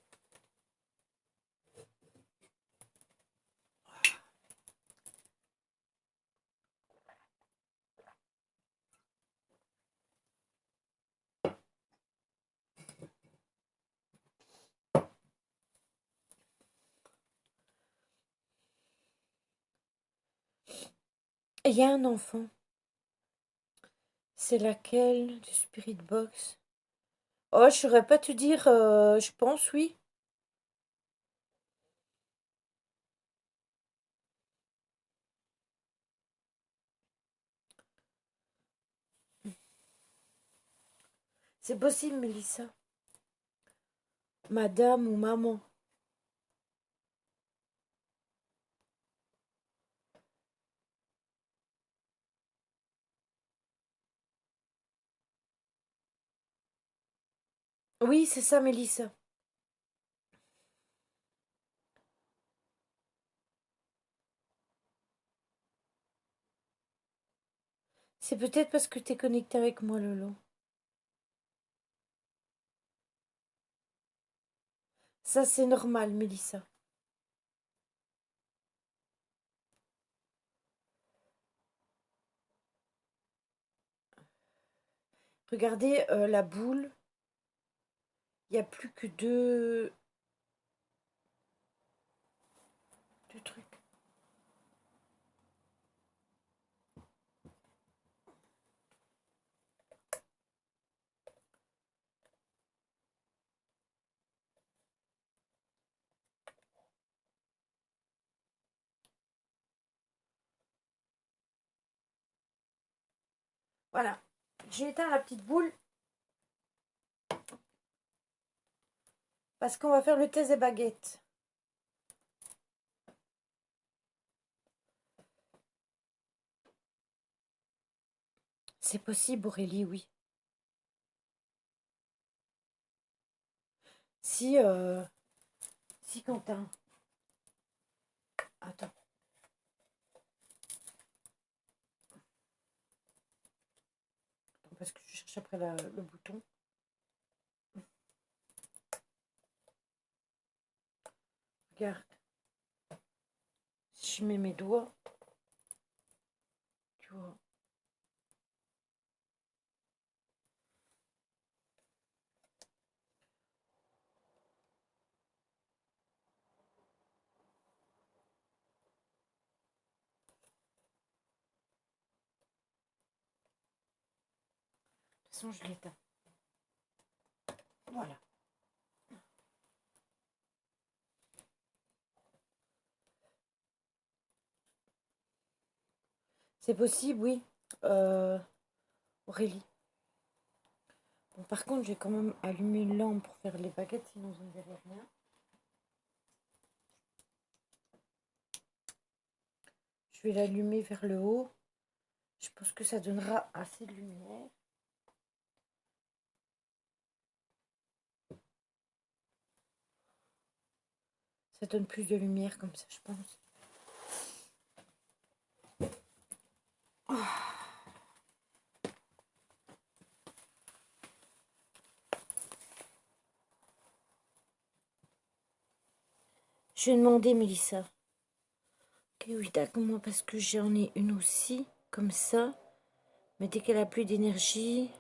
Il y a un enfant. C'est laquelle du Spirit Box? Oh, je saurais pas te dire, je pense, oui. C'est possible, Mélissa. Madame ou maman. Oui, c'est ça, Mélissa. C'est peut-être parce que t'es connecté avec moi, Lolo. Ça, c'est normal, Mélissa. Regardez la boule. Il n'y a plus que deux trucs. Voilà. J'ai éteint la petite boule parce qu'on va faire le test des baguettes. C'est possible, Aurélie, oui. Si, si Quentin. Attends. Parce que je cherche après le bouton. Regarde. Si je mets mes doigts, tu vois. De toute façon, je l'éteins. Voilà. C'est possible, oui. Aurélie. Bon, par contre, j'ai quand même allumé une lampe pour faire les baguettes, sinon vous ne verrez rien. Je vais l'allumer vers le haut. Je pense que ça donnera assez de lumière. Ça donne plus de lumière comme ça, je pense. Oh. Je vais demander, Mélissa. Ok, oui, d'accord, moi, parce que j'en ai une aussi, comme ça. Mais dès qu'elle a plus d'énergie,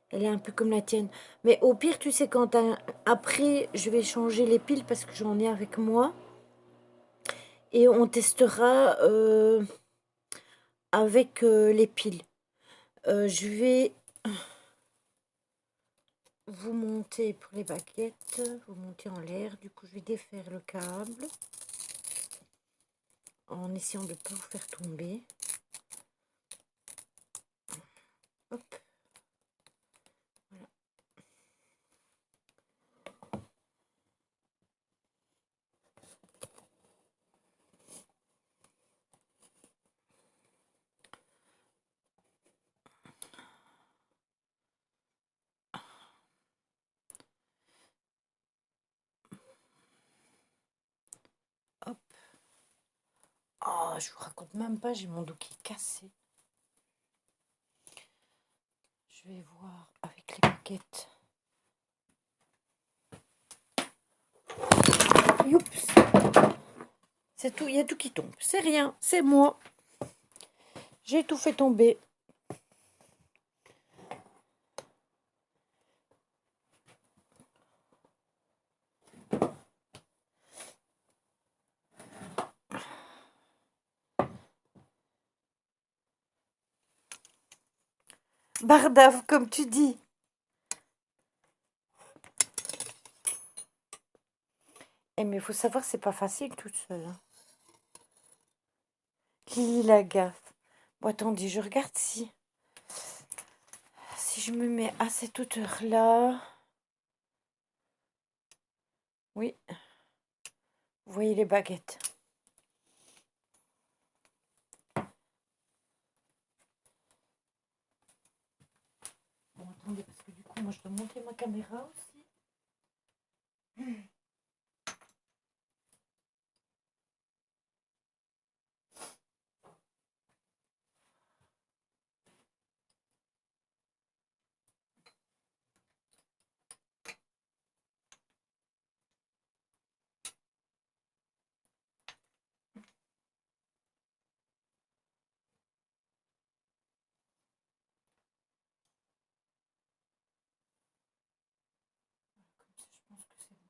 elle est un peu comme la tienne. Mais au pire, tu sais, quand après, je vais changer les piles parce que j'en ai avec moi. Et on testera avec les piles. Je vais vous monter pour les baguettes, vous monter en l'air. Du coup, je vais défaire le câble en essayant de ne pas vous faire tomber. Hop. Voilà. Hop. Oh, je vous raconte même pas, j'ai mon dos qui est cassé. Je vais voir avec les baguettes. Youps. C'est tout, il y a tout qui tombe. C'est rien, c'est moi. J'ai tout fait tomber. Bardave, comme tu dis. Eh, mais il faut savoir, c'est pas facile toute seule. Hein. Lily la gaffe. Bon, attendez, je regarde si je me mets à cette hauteur-là. Oui. Vous voyez les baguettes. Bon, attendez, parce que du coup, moi, je dois monter ma caméra aussi. Comme ça, je pense que c'est bon.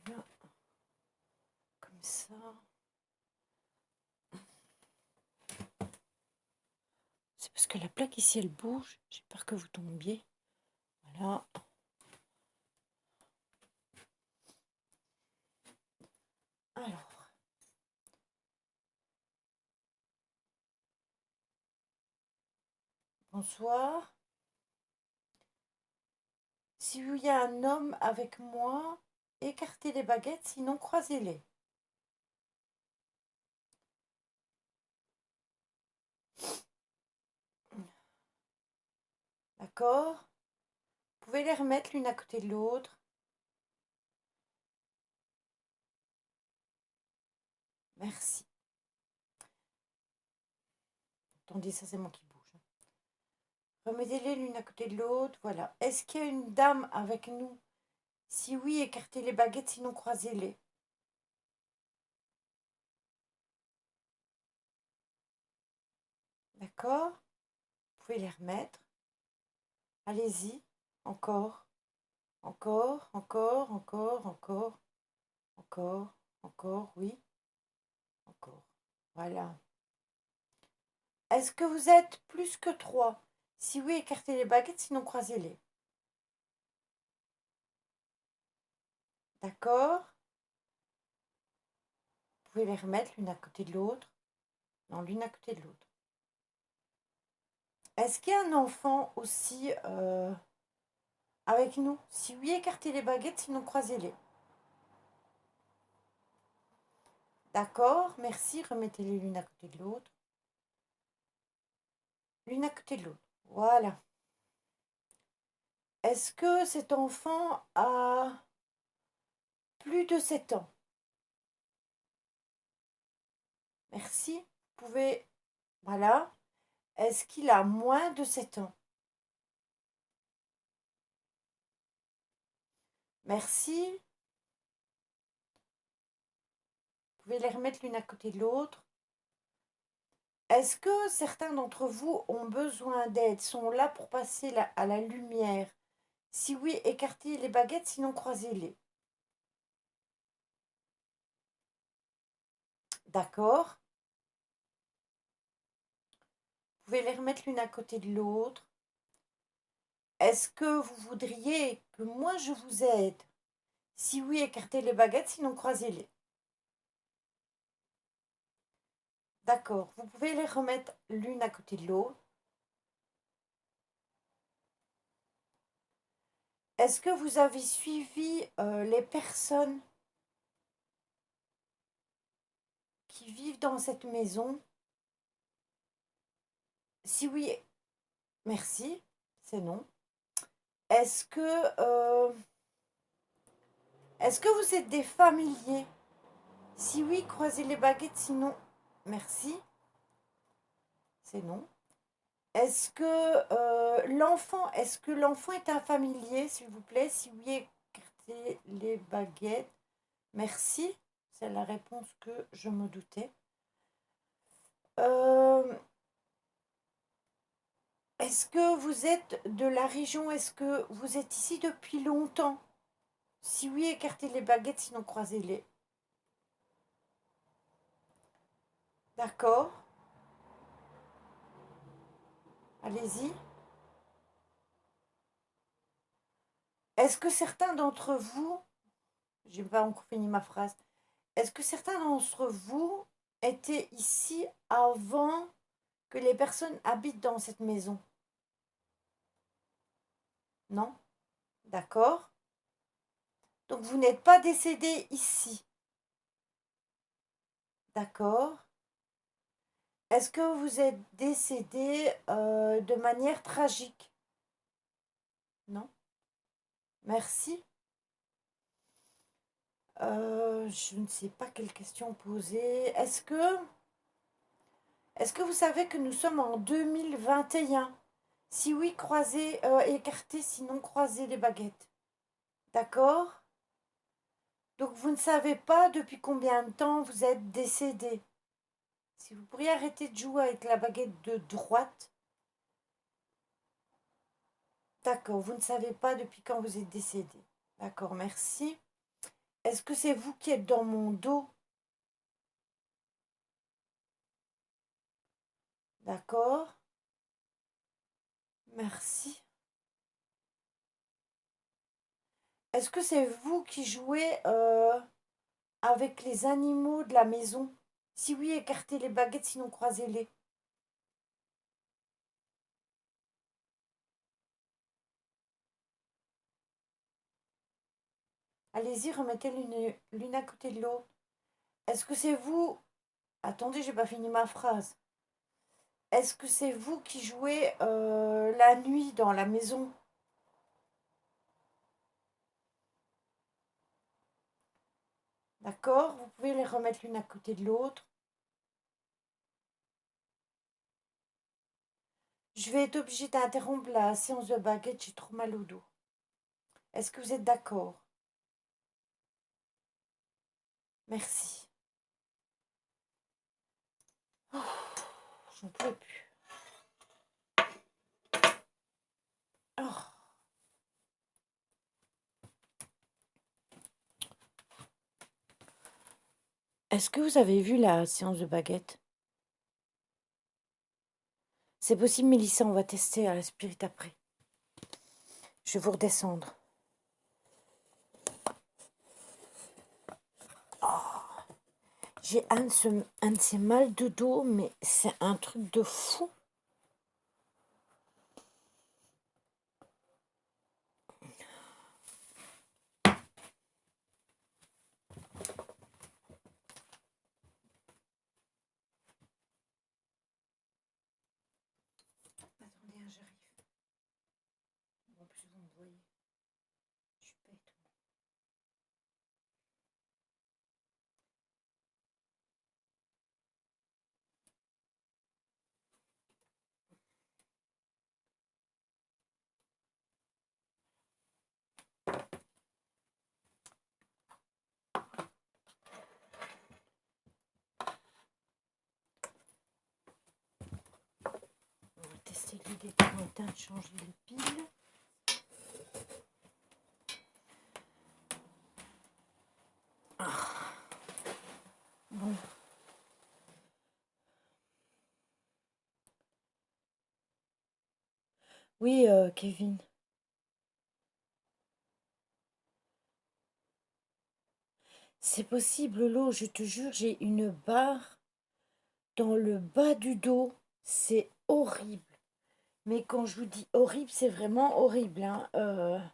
Voilà. Comme ça. C'est parce que la plaque ici, elle bouge. J'ai peur que vous tombiez. Voilà. Alors, bonsoir. Si il y a un homme avec moi, écartez les baguettes, sinon croisez-les. D'accord? Vous pouvez les remettre l'une à côté de l'autre. Merci. Attendez, ça c'est moi qui bouge. Remettez-les l'une à côté de l'autre. Voilà. Est-ce qu'il y a une dame avec nous? Si oui, écartez les baguettes, sinon croisez-les. D'accord? Vous pouvez les remettre. Allez-y. Encore. Encore, encore, encore, encore, encore, encore, oui, encore. Voilà. Est-ce que vous êtes plus que trois? Si oui, écartez les baguettes, sinon croisez-les. D'accord? Vous pouvez les remettre l'une à côté de l'autre. Non, l'une à côté de l'autre. Est-ce qu'il y a un enfant aussi avec nous? Si oui, écartez les baguettes, sinon croisez-les. D'accord, merci. Remettez-les l'une à côté de l'autre. L'une à côté de l'autre. Voilà. Est-ce que cet enfant a plus de 7 ans? Merci. Vous pouvez... Voilà. Est-ce qu'il a moins de 7 ans? Merci. Vous pouvez les remettre l'une à côté de l'autre. Est-ce que certains d'entre vous ont besoin d'aide, sont là pour passer à la lumière? Si oui, écartez les baguettes, sinon croisez-les. D'accord. Vous pouvez les remettre l'une à côté de l'autre. Est-ce que vous voudriez que moi je vous aide? Si oui, écartez les baguettes, sinon croisez-les. D'accord. Vous pouvez les remettre l'une à côté de l'autre. Est-ce que vous avez suivi les personnes qui vivent dans cette maison? Si oui, merci, c'est non. Est-ce que, euh, est-ce que vous êtes des familiers? Si oui, croisez les baguettes, sinon, merci, c'est non. Est-ce que l'enfant est un familier, s'il vous plaît? Si oui, écartez les baguettes, merci. C'est la réponse que je me doutais. Euh, Est-ce que vous êtes de la région? Est-ce que vous êtes ici depuis longtemps? Si oui, écartez les baguettes, sinon croisez-les. D'accord. Allez-y. Est-ce que certains d'entre vous, j'ai pas encore fini ma phrase, est-ce que certains d'entre vous étaient ici avant que les personnes habitent dans cette maison? Non? D'accord. Donc vous n'êtes pas décédé ici. D'accord. Est-ce que vous êtes décédé de manière tragique? Non? Merci. Je ne sais pas quelle question poser. Est-ce que vous savez que nous sommes en 2021? Si oui, croisez, écartez, sinon croisez les baguettes. D'accord? Donc vous ne savez pas depuis combien de temps vous êtes décédé. Si vous pourriez arrêter de jouer avec la baguette de droite. D'accord, vous ne savez pas depuis quand vous êtes décédé. D'accord, merci. Est-ce que c'est vous qui êtes dans mon dos? D'accord. Merci. Est-ce que c'est vous qui jouez avec les animaux de la maison. Si oui, écartez les baguettes, sinon croisez-les. Allez-y, remettez l'une à côté de l'autre. Est-ce que c'est vous... Attendez, j'ai pas fini ma phrase. Est-ce que c'est vous qui jouez la nuit dans la maison? D'accord? Vous pouvez les remettre l'une à côté de l'autre. Je vais être obligée d'interrompre la séance de baguette, j'ai trop mal au dos. Est-ce que vous êtes d'accord? Merci. Oh, j'en peux plus. Oh. Est-ce que vous avez vu la séance de baguette? C'est possible, Mélissa, on va tester à la spirit après. Je vais vous redescendre. J'ai un de ces mal de dos, mais c'est un truc de fou. Attendez, hein, j'arrive. En plus, vous me voyez. Je suis bête. On va tester l'idée pour éteindre, changer les piles. Ah. Bon. Oui, Kevin. C'est possible, Lolo, je te jure, j'ai une barre dans le bas du dos. C'est horrible. Mais quand je vous dis horrible, c'est vraiment horrible, hein.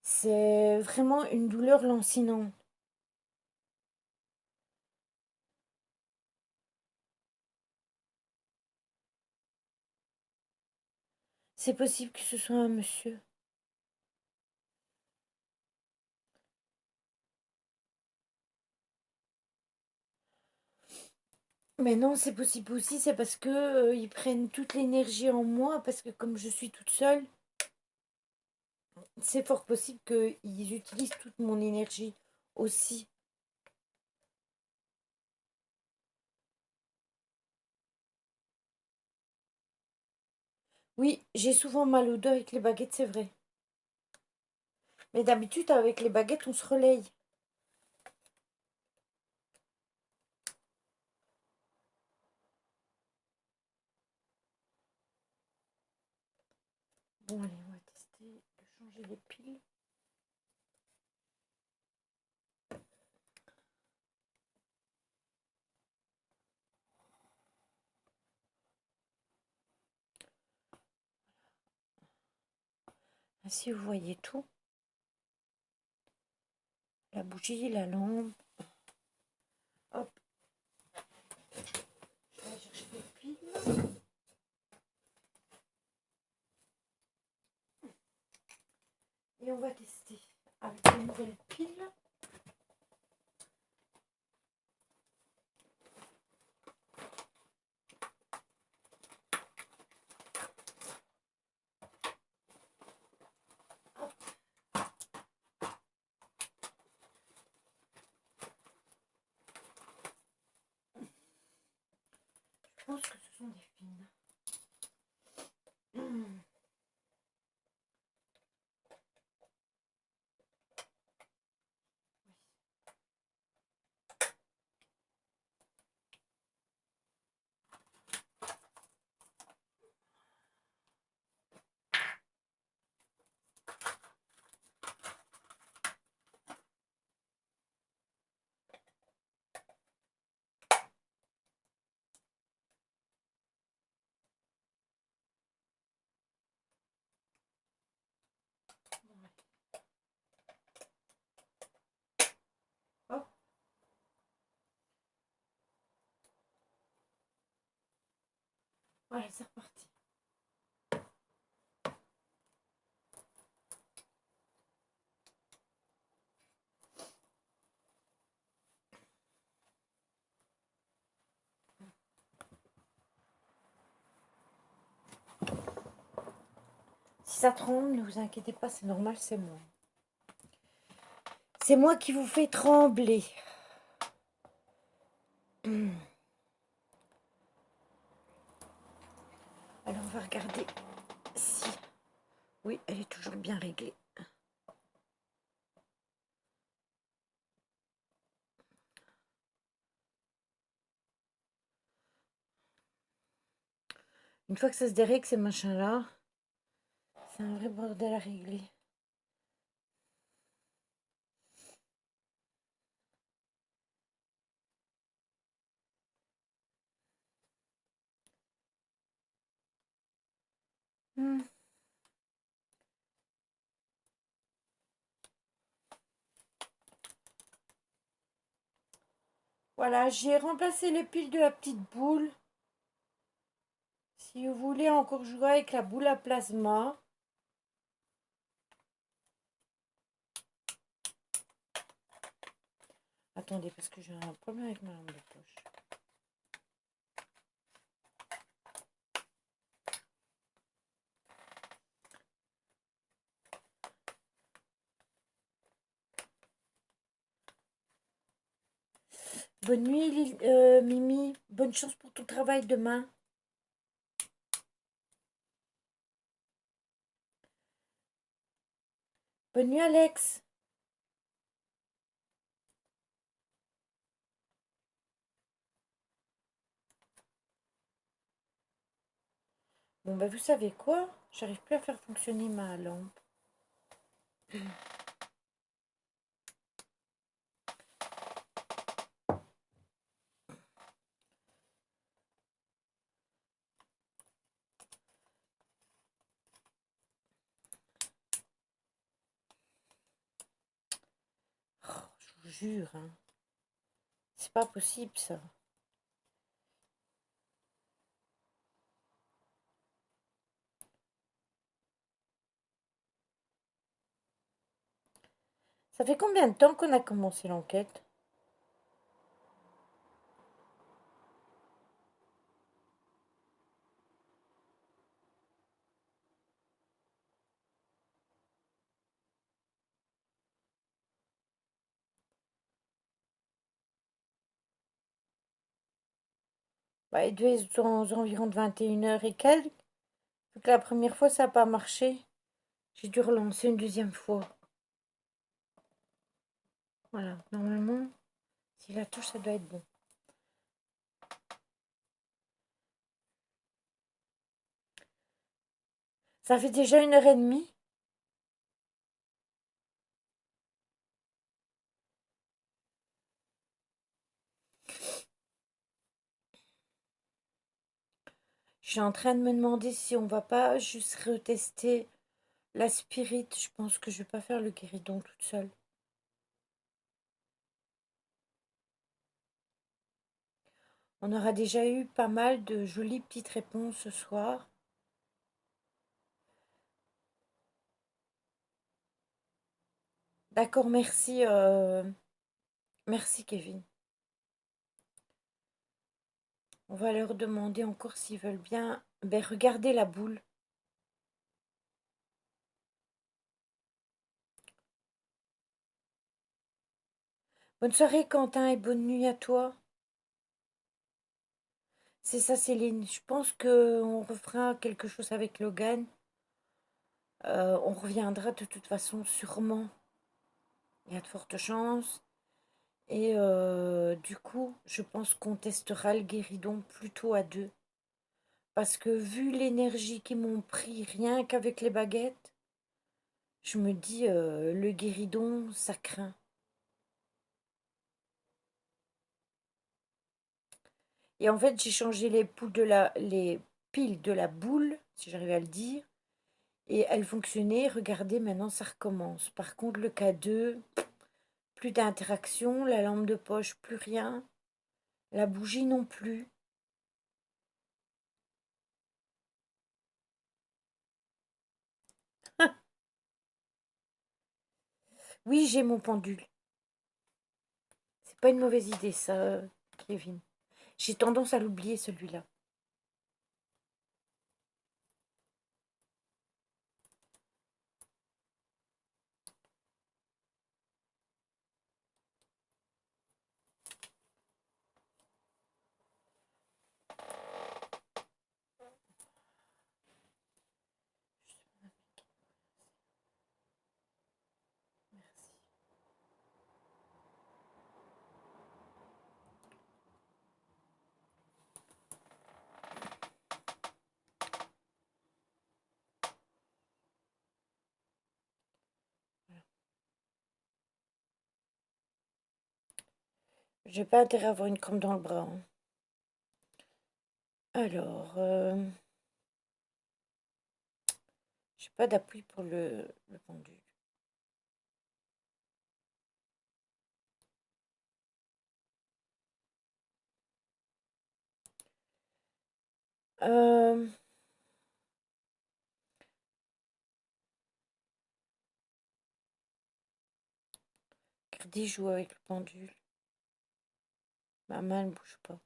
C'est vraiment une douleur lancinante. C'est possible que ce soit un monsieur. Mais non, c'est possible aussi, c'est parce que ils prennent toute l'énergie en moi, parce que comme je suis toute seule, c'est fort possible qu'ils utilisent toute mon énergie aussi. Oui, j'ai souvent mal au dos avec les baguettes, c'est vrai. Mais d'habitude, avec les baguettes, on se relaye. Bon, allez, on va tester de changer les piles. Ainsi, vous voyez tout. La bougie, la lampe. Hop. Je vais aller chercher les piles. Et on va tester avec les nouvelles piles. Je pense que ce sont des fines. Voilà, c'est reparti. Si ça tremble, ne vous inquiétez pas, c'est normal, c'est moi. C'est moi qui vous fais trembler. Alors, on va regarder si... Oui, elle est toujours bien réglée. Une fois que ça se dérègle, ces machins-là, c'est un vrai bordel à régler. Hmm. Voilà, j'ai remplacé les piles de la petite boule. Si vous voulez encore jouer avec la boule à plasma, attendez, parce que j'ai un problème avec ma lampe de poche. Bonne nuit, Mimi. Bonne chance pour ton travail demain. Bonne nuit, Alex. Bon, bah, vous savez quoi? J'arrive plus à faire fonctionner ma lampe. Oh, je vous jure, hein. C'est pas possible, ça. Ça fait combien de temps qu'on a commencé l'enquête? Bah, il devait être aux environs de 21 h et quelques. Vu que la première fois, ça n'a pas marché. J'ai dû relancer une deuxième fois. Voilà, normalement, si la touche, ça doit être bon. Ça fait déjà 1 h 30. Je suis en train de me demander si on va pas juste retester la spirit. Je pense que je vais pas faire le guéridon toute seule. On aura déjà eu pas mal de jolies petites réponses ce soir. D'accord, merci. Merci, Kevin. On va leur demander encore s'ils veulent bien. Ben, regardez la boule. Bonne soirée, Quentin, et bonne nuit à toi. C'est ça, Céline. Je pense qu'on refera quelque chose avec Logan. On reviendra de toute façon, sûrement. Il y a de fortes chances. Et du coup, je pense qu'on testera le guéridon plutôt à deux. Parce que vu l'énergie qu'ils m'ont pris rien qu'avec les baguettes, je me dis, le guéridon, ça craint. Et en fait, j'ai changé les piles de la boule, si j'arrive à le dire. Et elle fonctionnait. Regardez, maintenant, ça recommence. Par contre, le K2, plus d'interaction. La lampe de poche, plus rien. La bougie non plus. Oui, j'ai mon pendule. C'est pas une mauvaise idée, ça, Kevin. J'ai tendance à l'oublier, celui-là. J'ai pas intérêt à avoir une crampe dans le bras, hein. Alors, j'ai pas d'appui pour le pendule. Euh, Crédit joue avec le pendule. Ma main ne bouge pas.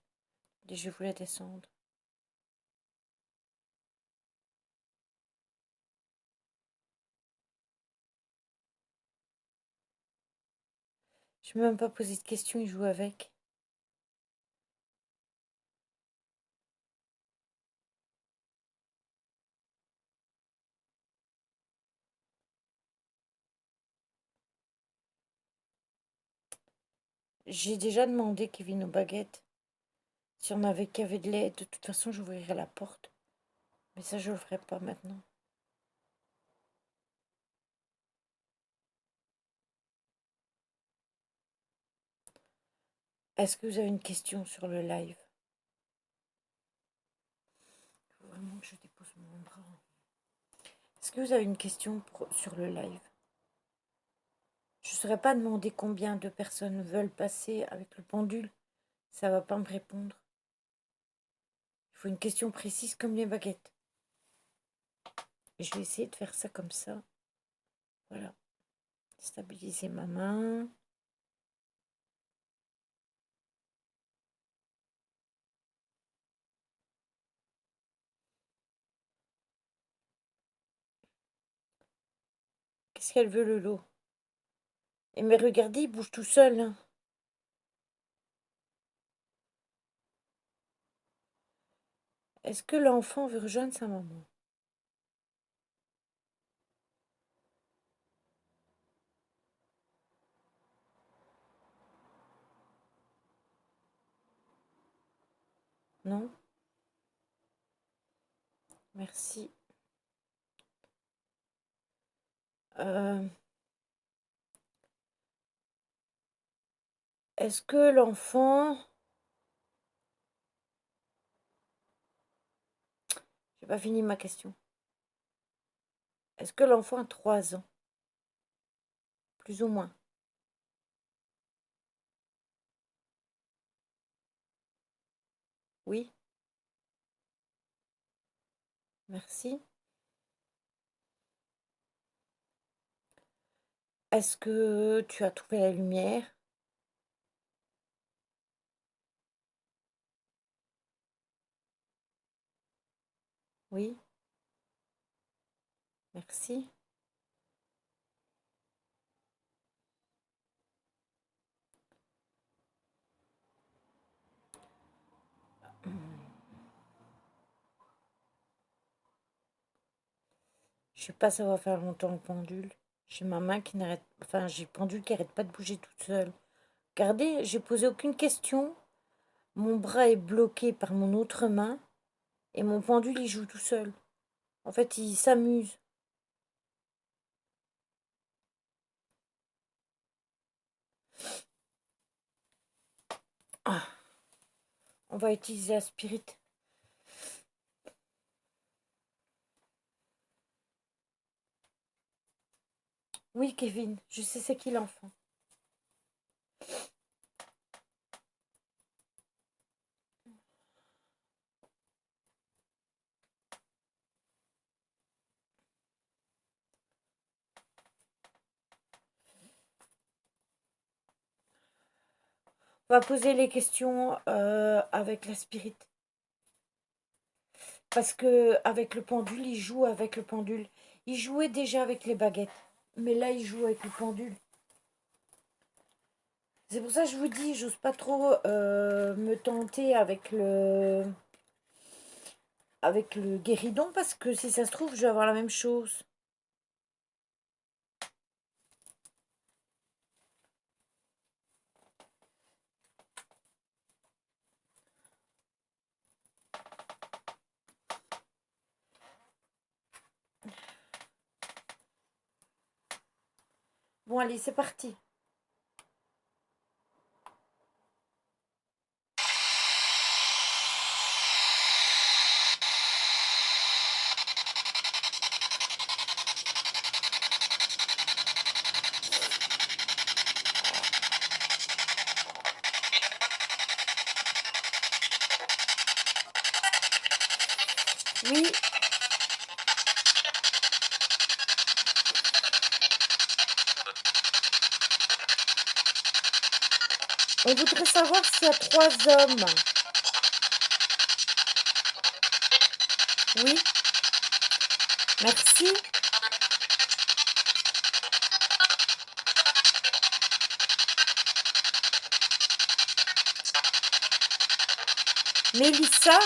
Et je voulais descendre. Je m'ai même pas posé de questions, il joue avec. J'ai déjà demandé Kevin aux baguettes si on avait qu'avait de lait. De toute façon, j'ouvrirai la porte. Mais ça, je le ferai pas maintenant. Est-ce que vous avez une question sur le live? Il faut vraiment que je dépose mon bras. Est-ce que vous avez une question sur le live? Je ne saurais pas demander combien de personnes veulent passer avec le pendule. Ça va pas me répondre. Il faut une question précise comme les baguettes. Et je vais essayer de faire ça comme ça. Voilà. Stabiliser ma main. Qu'est-ce qu'elle veut, le lot? Et mais regardez, il bouge tout seul, hein. Est-ce que l'enfant veut rejoindre sa maman? Non? Merci. Euh, Est-ce que l'enfant... J'ai pas fini ma question. Est-ce que l'enfant a 3 ans? Plus ou moins. Oui? Merci. Est-ce que tu as trouvé la lumière? Oui? Merci. Je sais pas, ça va faire longtemps le pendule. J'ai ma main qui n'arrête... Enfin, j'ai le pendule qui arrête pas de bouger toute seule. Regardez, j'ai posé aucune question. Mon bras est bloqué par mon autre main. Et mon pendule, il joue tout seul. En fait, il s'amuse. Ah, on va utiliser la spirit. Oui, Kevin, je sais c'est qui l'enfant. pas poser les questions avec la spirit. Parce que avec le pendule, il joue avec le pendule. Il jouait déjà avec les baguettes. Mais là, il joue avec le pendule. C'est pour ça que je vous dis, j'ose pas trop me tenter avec le guéridon. Parce que si ça se trouve, je vais avoir la même chose. Bon, allez, c'est parti. Oui, on voudrait savoir s'il y a 3 hommes. Oui, merci. Mélissa,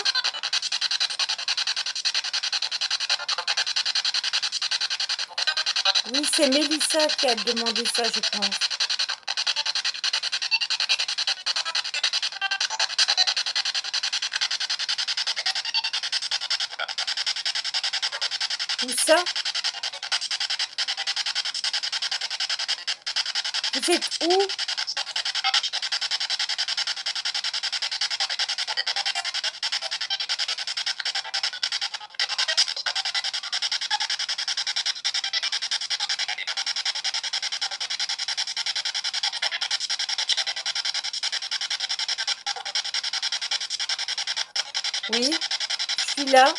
oui, c'est Mélissa qui a demandé ça, je pense. Où ça? Vous êtes où? Oui, je suis là.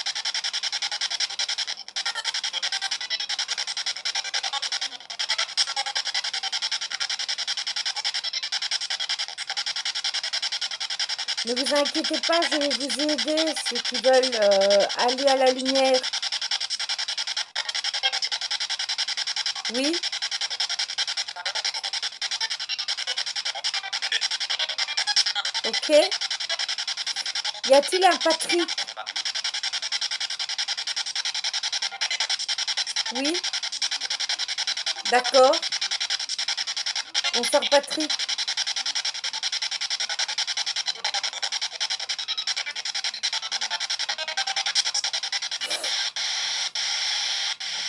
Ne vous inquiétez pas, je vais vous aider, ceux qui veulent aller à la lumière. Oui, ok. Y a-t-il un Patrick? Oui, d'accord. Bonsoir Patrick.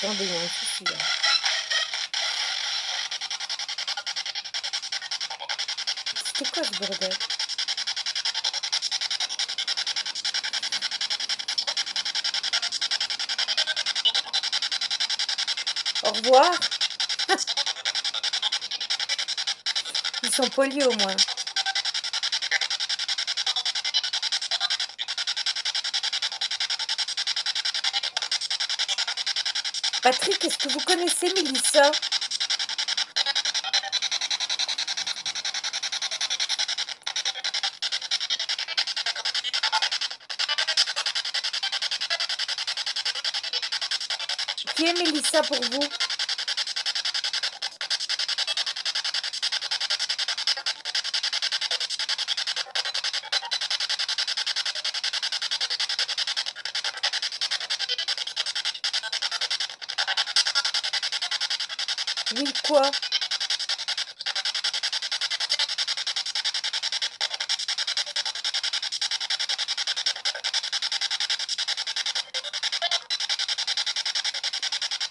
Attendez, il y a un souci là. C'était quoi ce bordel? Au revoir. Ils sont polis au moins. Patrick, est-ce que vous connaissez Mélissa? Qui est Mélissa pour vous? Oui, quoi?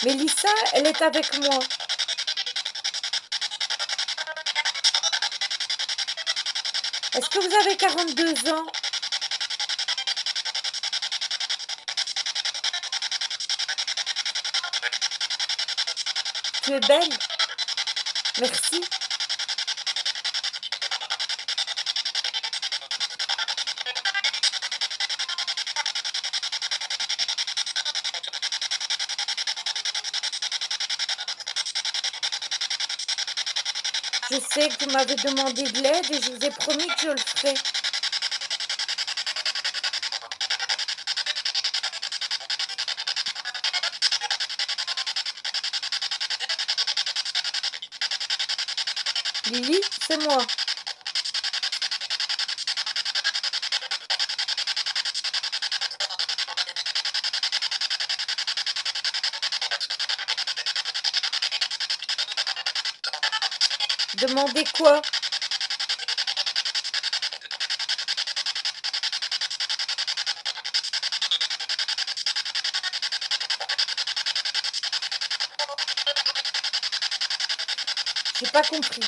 Mélissa, elle est avec moi. Est-ce que vous avez 42 ans? Tu es belle. Merci. Je sais que vous m'avez demandé de l'aide et je vous ai promis que je le ferai. Lily, c'est moi. Demandez quoi? J'ai pas compris.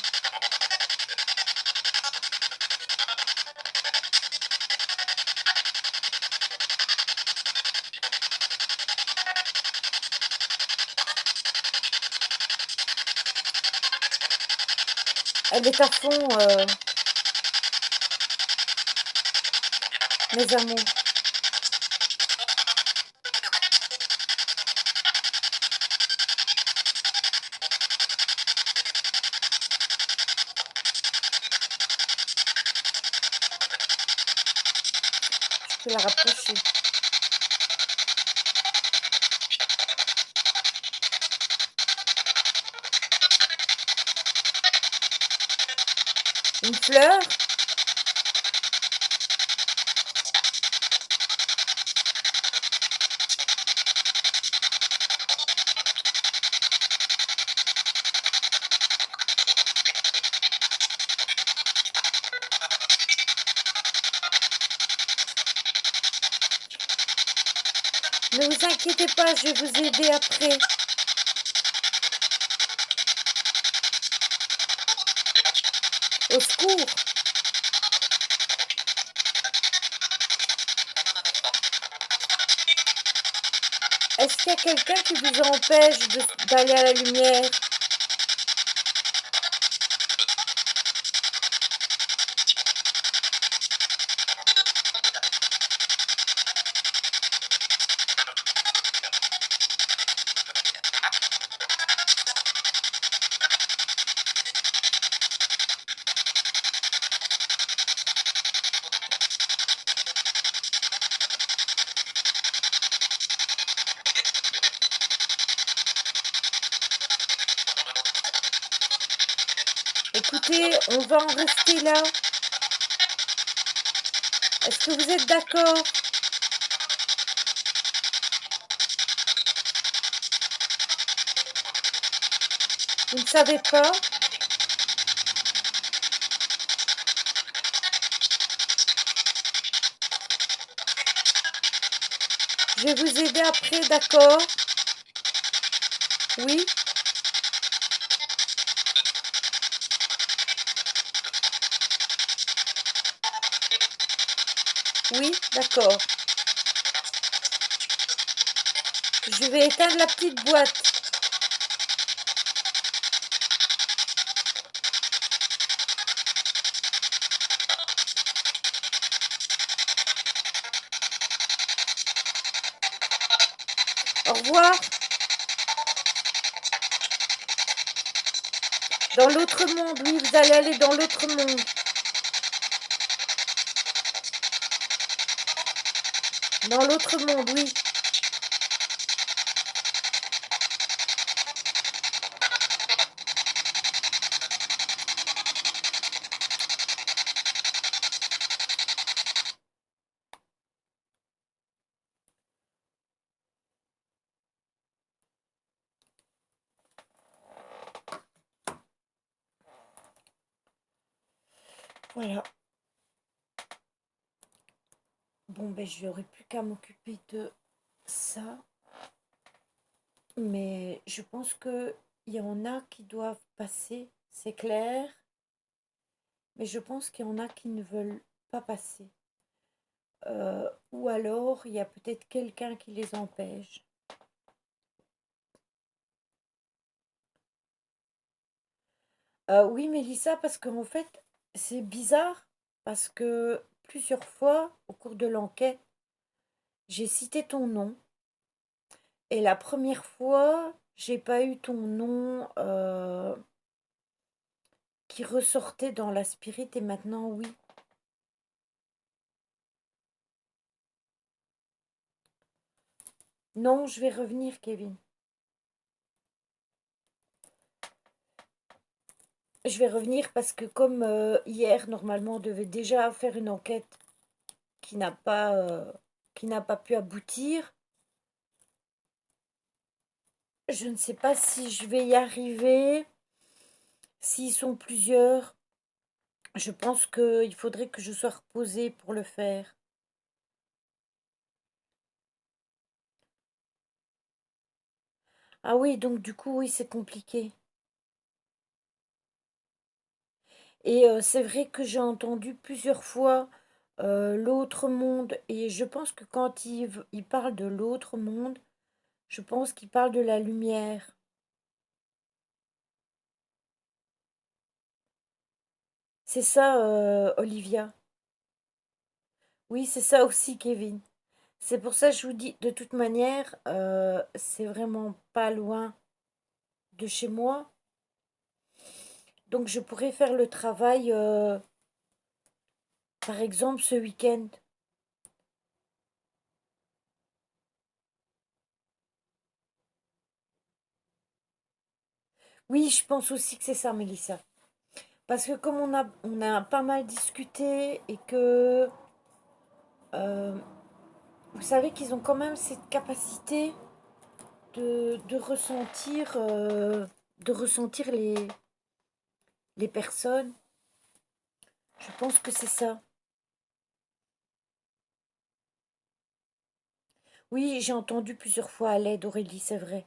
Elle est à fond, mes amours. Je peux la rapprocher. Une fleur? Ne vous inquiétez pas, je vais vous aider après. Au secours! Est-ce qu'il y a quelqu'un qui vous empêche d'aller à la lumière? Écoutez, on va en rester là. Est-ce que vous êtes d'accord? Vous ne savez pas? Je vais vous aider après, d'accord? Oui? Oui, d'accord. Je vais éteindre la petite boîte. Au revoir. Dans l'autre monde, oui, vous allez aller dans l'autre monde. Dans l'autre monde, oui. Voilà. Bon, ben, je n'aurai plus qu'à m'occuper de ça. Mais je pense qu'il y en a qui doivent passer, c'est clair. Mais je pense qu'il y en a qui ne veulent pas passer. Ou alors, il y a peut-être quelqu'un qui les empêche. Oui, Mélissa, parce qu'en fait, c'est bizarre, parce que plusieurs fois, au cours de l'enquête, j'ai cité ton nom. Et la première fois, j'ai pas eu ton nom qui ressortait dans la spirit et maintenant oui. Non, je vais revenir, Kevin. Je vais revenir parce que comme hier, normalement, on devait déjà faire une enquête qui n'a pas, qui n'a pas pu aboutir. Je ne sais pas si je vais y arriver. S'ils sont plusieurs, je pense qu'il faudrait que je sois reposée pour le faire. Ah oui, donc du coup, oui, c'est compliqué. Et c'est vrai que j'ai entendu plusieurs fois l'autre monde. Et je pense que quand il parle de l'autre monde, je pense qu'il parle de la lumière. C'est ça, Olivia. Oui, c'est ça aussi, Kevin. C'est pour ça que je vous dis, de toute manière, c'est vraiment pas loin de chez moi. Donc je pourrais faire le travail, par exemple, ce week-end. Oui, je pense aussi que c'est ça, Mélissa. Parce que comme on a pas mal discuté et que euh, vous savez qu'ils ont quand même cette capacité de ressentir les personnes. Je pense que c'est ça. Oui, j'ai entendu plusieurs fois à l'aide, Aurélie, c'est vrai.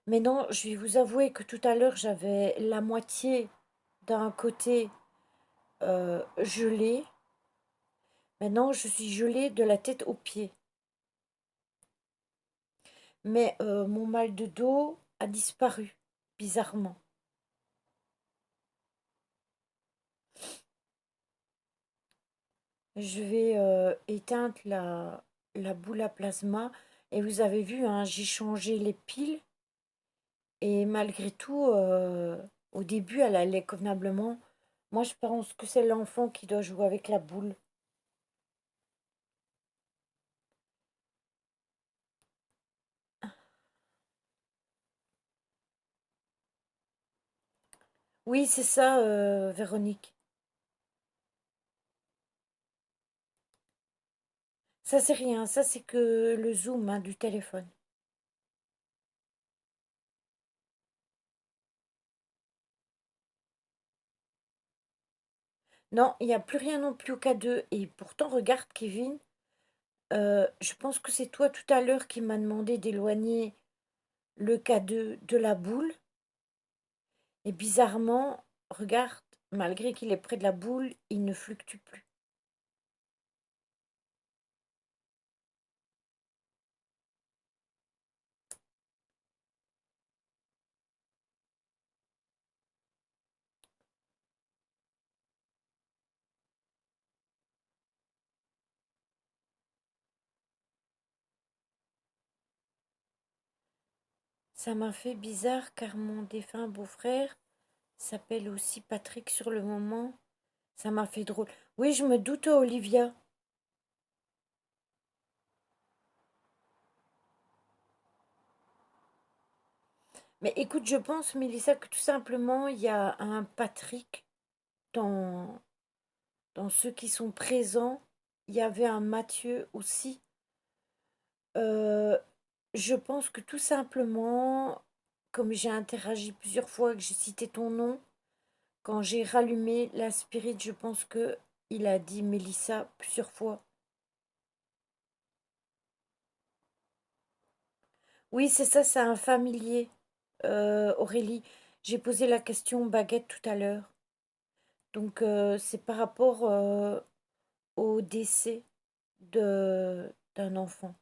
Mais non, je vais vous avouer que tout à l'heure, j'avais la moitié d'un côté gelée. Maintenant, je suis gelée de la tête aux pieds. Mais mon mal de dos a disparu, bizarrement. Je vais éteindre la boule à plasma. Et vous avez vu, hein, j'ai changé les piles. Et malgré tout, au début, elle allait convenablement. Moi, je pense que c'est l'enfant qui doit jouer avec la boule. Oui, c'est ça, Véronique. Ça, c'est rien. Ça, c'est que le zoom, hein, du téléphone. Non, il n'y a plus rien non plus au cas 2. Et pourtant, regarde, Kevin, je pense que c'est toi tout à l'heure qui m'a demandé d'éloigner le K2 de la boule. Et bizarrement, regarde, malgré qu'il est près de la boule, il ne fluctue plus. Ça m'a fait bizarre car mon défunt beau-frère s'appelle aussi Patrick sur le moment. Ça m'a fait drôle. Oui, je me doute, Olivia. Mais écoute, je pense, Mélissa, que tout simplement, il y a un Patrick dans, dans ceux qui sont présents. Il y avait un Mathieu aussi. Euh, je pense que tout simplement, comme j'ai interagi plusieurs fois, que j'ai cité ton nom, quand j'ai rallumé la spirit, je pense que il a dit Mélissa plusieurs fois. Oui, c'est ça, c'est un familier, Aurélie. J'ai posé la question baguette tout à l'heure. Donc, c'est par rapport au décès d'un enfant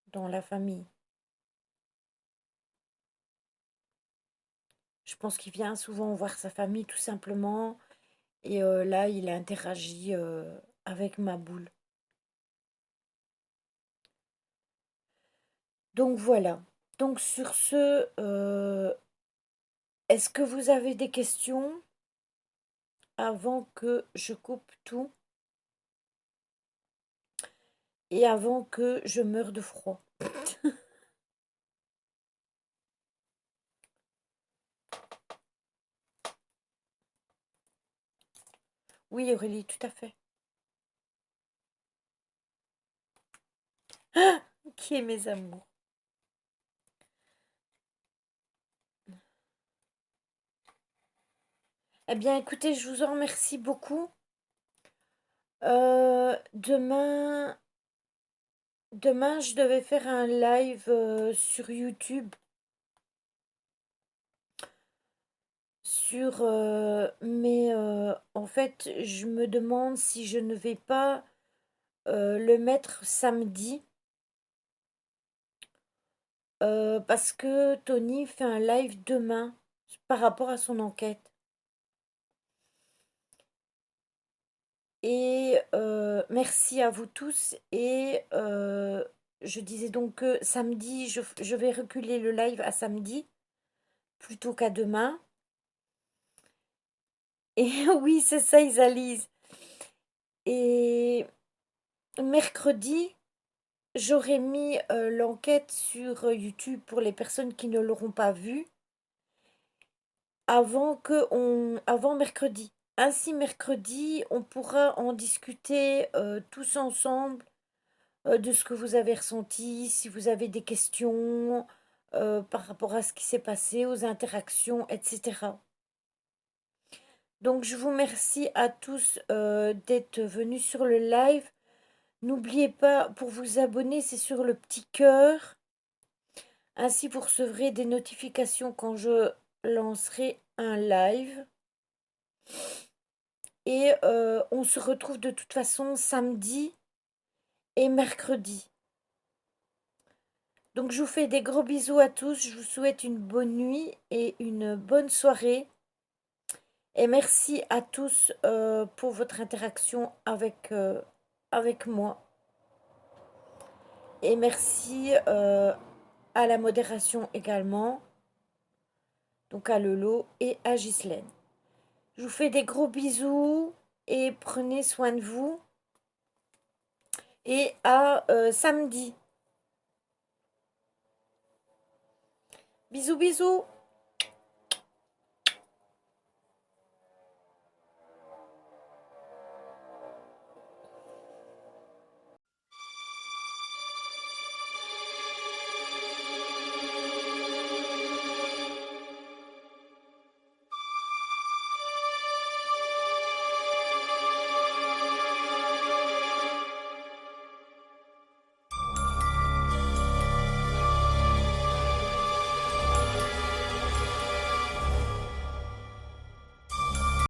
dans la famille. Je pense qu'il vient souvent voir sa famille tout simplement. Et là, il a interagi avec ma boule. Donc voilà. Donc sur ce, est-ce que vous avez des questions avant que je coupe tout et avant que je meure de froid? Oui, Aurélie, tout à fait. Qui est mes amours? Eh bien, écoutez, je vous en remercie beaucoup. Demain, je devais faire un live sur YouTube mais en fait, je me demande si je ne vais pas le mettre samedi parce que Tony fait un live demain par rapport à son enquête. Et merci à vous tous. Et je disais donc que samedi, je vais reculer le live à samedi plutôt qu'à demain. Et oui, c'est ça, Isalise. Et mercredi, j'aurais mis l'enquête sur YouTube pour les personnes qui ne l'auront pas vue avant mercredi. Ainsi, mercredi, on pourra en discuter tous ensemble de ce que vous avez ressenti, si vous avez des questions par rapport à ce qui s'est passé, aux interactions, etc. Donc, je vous remercie à tous d'être venus sur le live. N'oubliez pas, pour vous abonner, c'est sur le petit cœur. Ainsi, vous recevrez des notifications quand je lancerai un live. Et on se retrouve de toute façon samedi et mercredi. Donc je vous fais des gros bisous à tous. Je vous souhaite une bonne nuit et une bonne soirée. Et merci à tous pour votre interaction avec moi. Et merci à la modération également. Donc à Lolo et à Ghislaine. Je vous fais des gros bisous et prenez soin de vous. Et à samedi. Bisous bisous.